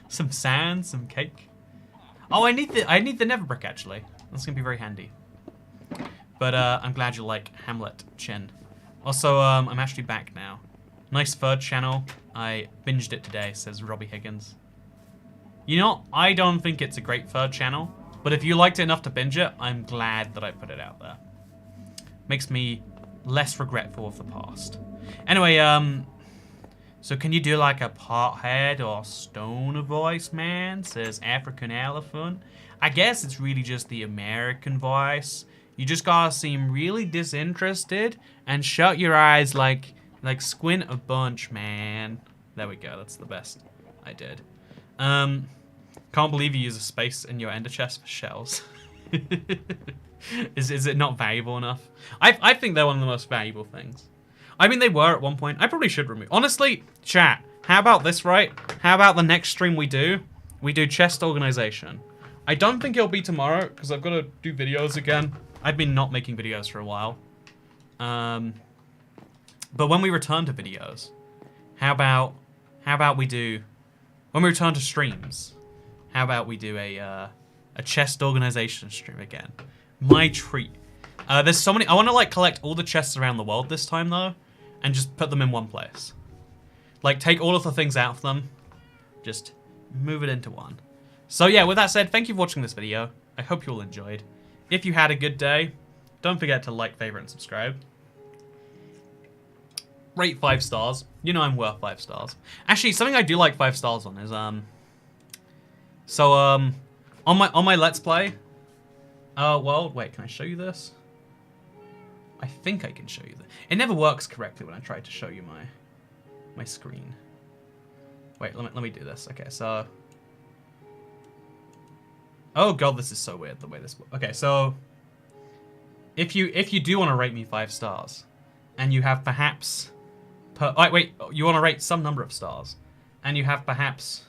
some sand, some cake. Oh, I need the nether brick, actually. That's gonna be very handy. But, I'm glad you like Hamlet, Chin. Also, I'm actually back now. Nice third channel. I binged it today, says Robbie Higgins. You know, I don't think it's a great third channel, but if you liked it enough to binge it, I'm glad that I put it out there. Makes me less regretful of the past. Anyway, so can you do like a pothead or stoner voice, man? Says African Elephant. I guess it's really just the American voice. You just gotta seem really disinterested and shut your eyes like squint a bunch, man. There we go, that's the best I did. Can't believe you use a space in your ender chest for shells. Is it not valuable enough? I think they're one of the most valuable things. I mean, they were at one point. I probably should remove. Honestly, chat, how about this, right? How about the next stream we do chest organization. I don't think it'll be tomorrow, because I've got to do videos again. I've been not making videos for a while. But when we return to videos, how about we do, when we return to streams, how about we do a chest organization stream again? My treat. There's so many, I want to like collect all the chests around the world this time though, and just put them in one place. Like take all of the things out of them, just move it into one. So yeah, with that said, thank you for watching this video. I hope you all enjoyed. If you had a good day, don't forget to like, favorite, and subscribe. Rate 5 stars. You know I'm worth 5 stars. Actually, something I do like 5 stars on is on my Let's Play. Well, wait, can I show you this? I think I can show you this. It never works correctly when I try to show you my screen. Wait, let me do this. Okay, so. Oh god, this is so weird the way this works. Okay, so if you do want to rate me 5 stars, and you have perhaps you want to rate some number of stars, and you have perhaps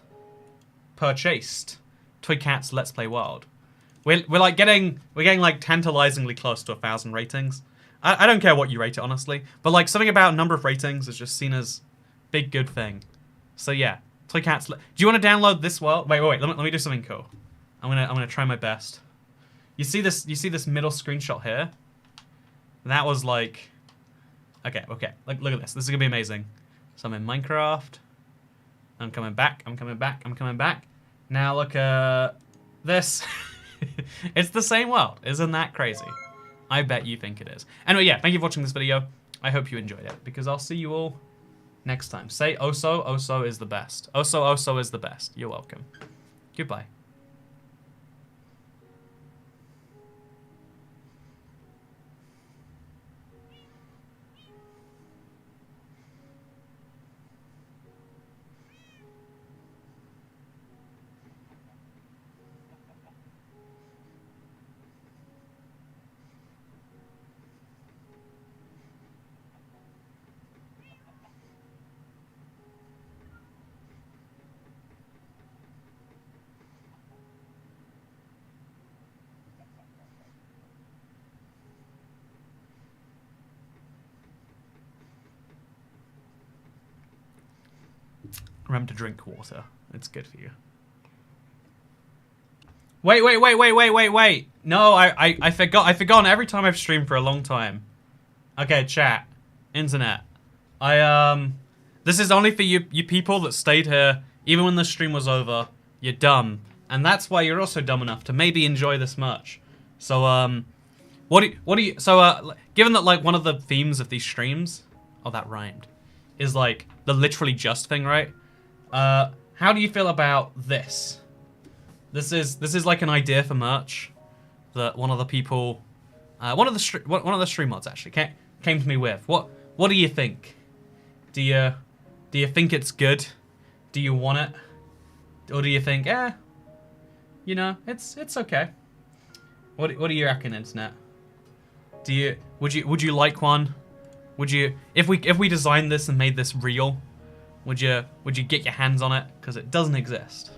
purchased Toy Cat's Let's Play World, we're getting like tantalizingly close to 1,000 ratings. I don't care what you rate it honestly, but like something about number of ratings is just seen as big good thing. So yeah, Toy Cat's. Do you want to download this world? Wait. Let me do something cool. I'm gonna try my best. You see this middle screenshot here? That was like, okay. Like look at this. This is gonna be amazing. So I'm in Minecraft. I'm coming back. Now look at this. It's the same world. Isn't that crazy? I bet you think it is. Anyway, yeah, thank you for watching this video. I hope you enjoyed it, because I'll see you all next time. Say Oso is the best. Oso is the best. You're welcome. Goodbye. Remember to drink water. It's good for you. Wait. No, I forgot every time I've streamed for a long time. Okay, chat. Internet. This is only for you people that stayed here even when the stream was over. You're dumb. And that's why you're also dumb enough to maybe enjoy this much. So, given that like one of the themes of these streams, oh that rhymed, is like the literally just thing, right? How do you feel about this? This is like an idea for merch that one of the people, one of the stream mods actually came to me with. What do you think? Do you think it's good? Do you want it? Or do you think, you know, it's okay? What do you reckon, internet? Would you like one? Would you, if we designed this and made this real, would you get your hands on it? Because it doesn't exist.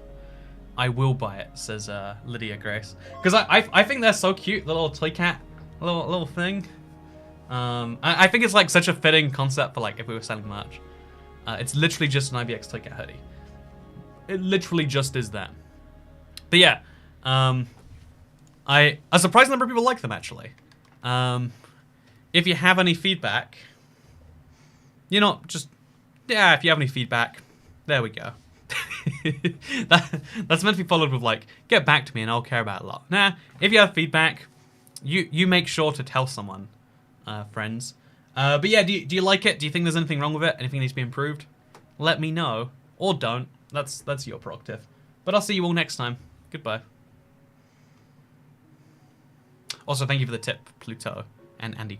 I will buy it, says Lydia Grace. Because I think they're so cute, the little toy cat, little thing. I think it's like such a fitting concept for like if we were selling merch. It's literally just an IBX toy cat hoodie. It literally just is that. But yeah, a surprising number of people like them actually. If you have any feedback, You're not just, yeah, if you have any feedback, there we go. That's meant to be followed with like, get back to me and I'll care about it a lot. Nah, if you have feedback, you make sure to tell someone, friends. But yeah, do you like it? Do you think there's anything wrong with it? Anything needs to be improved? Let me know. Or don't. That's your prerogative. But I'll see you all next time. Goodbye. Also, thank you for the tip, Pluto and Andy.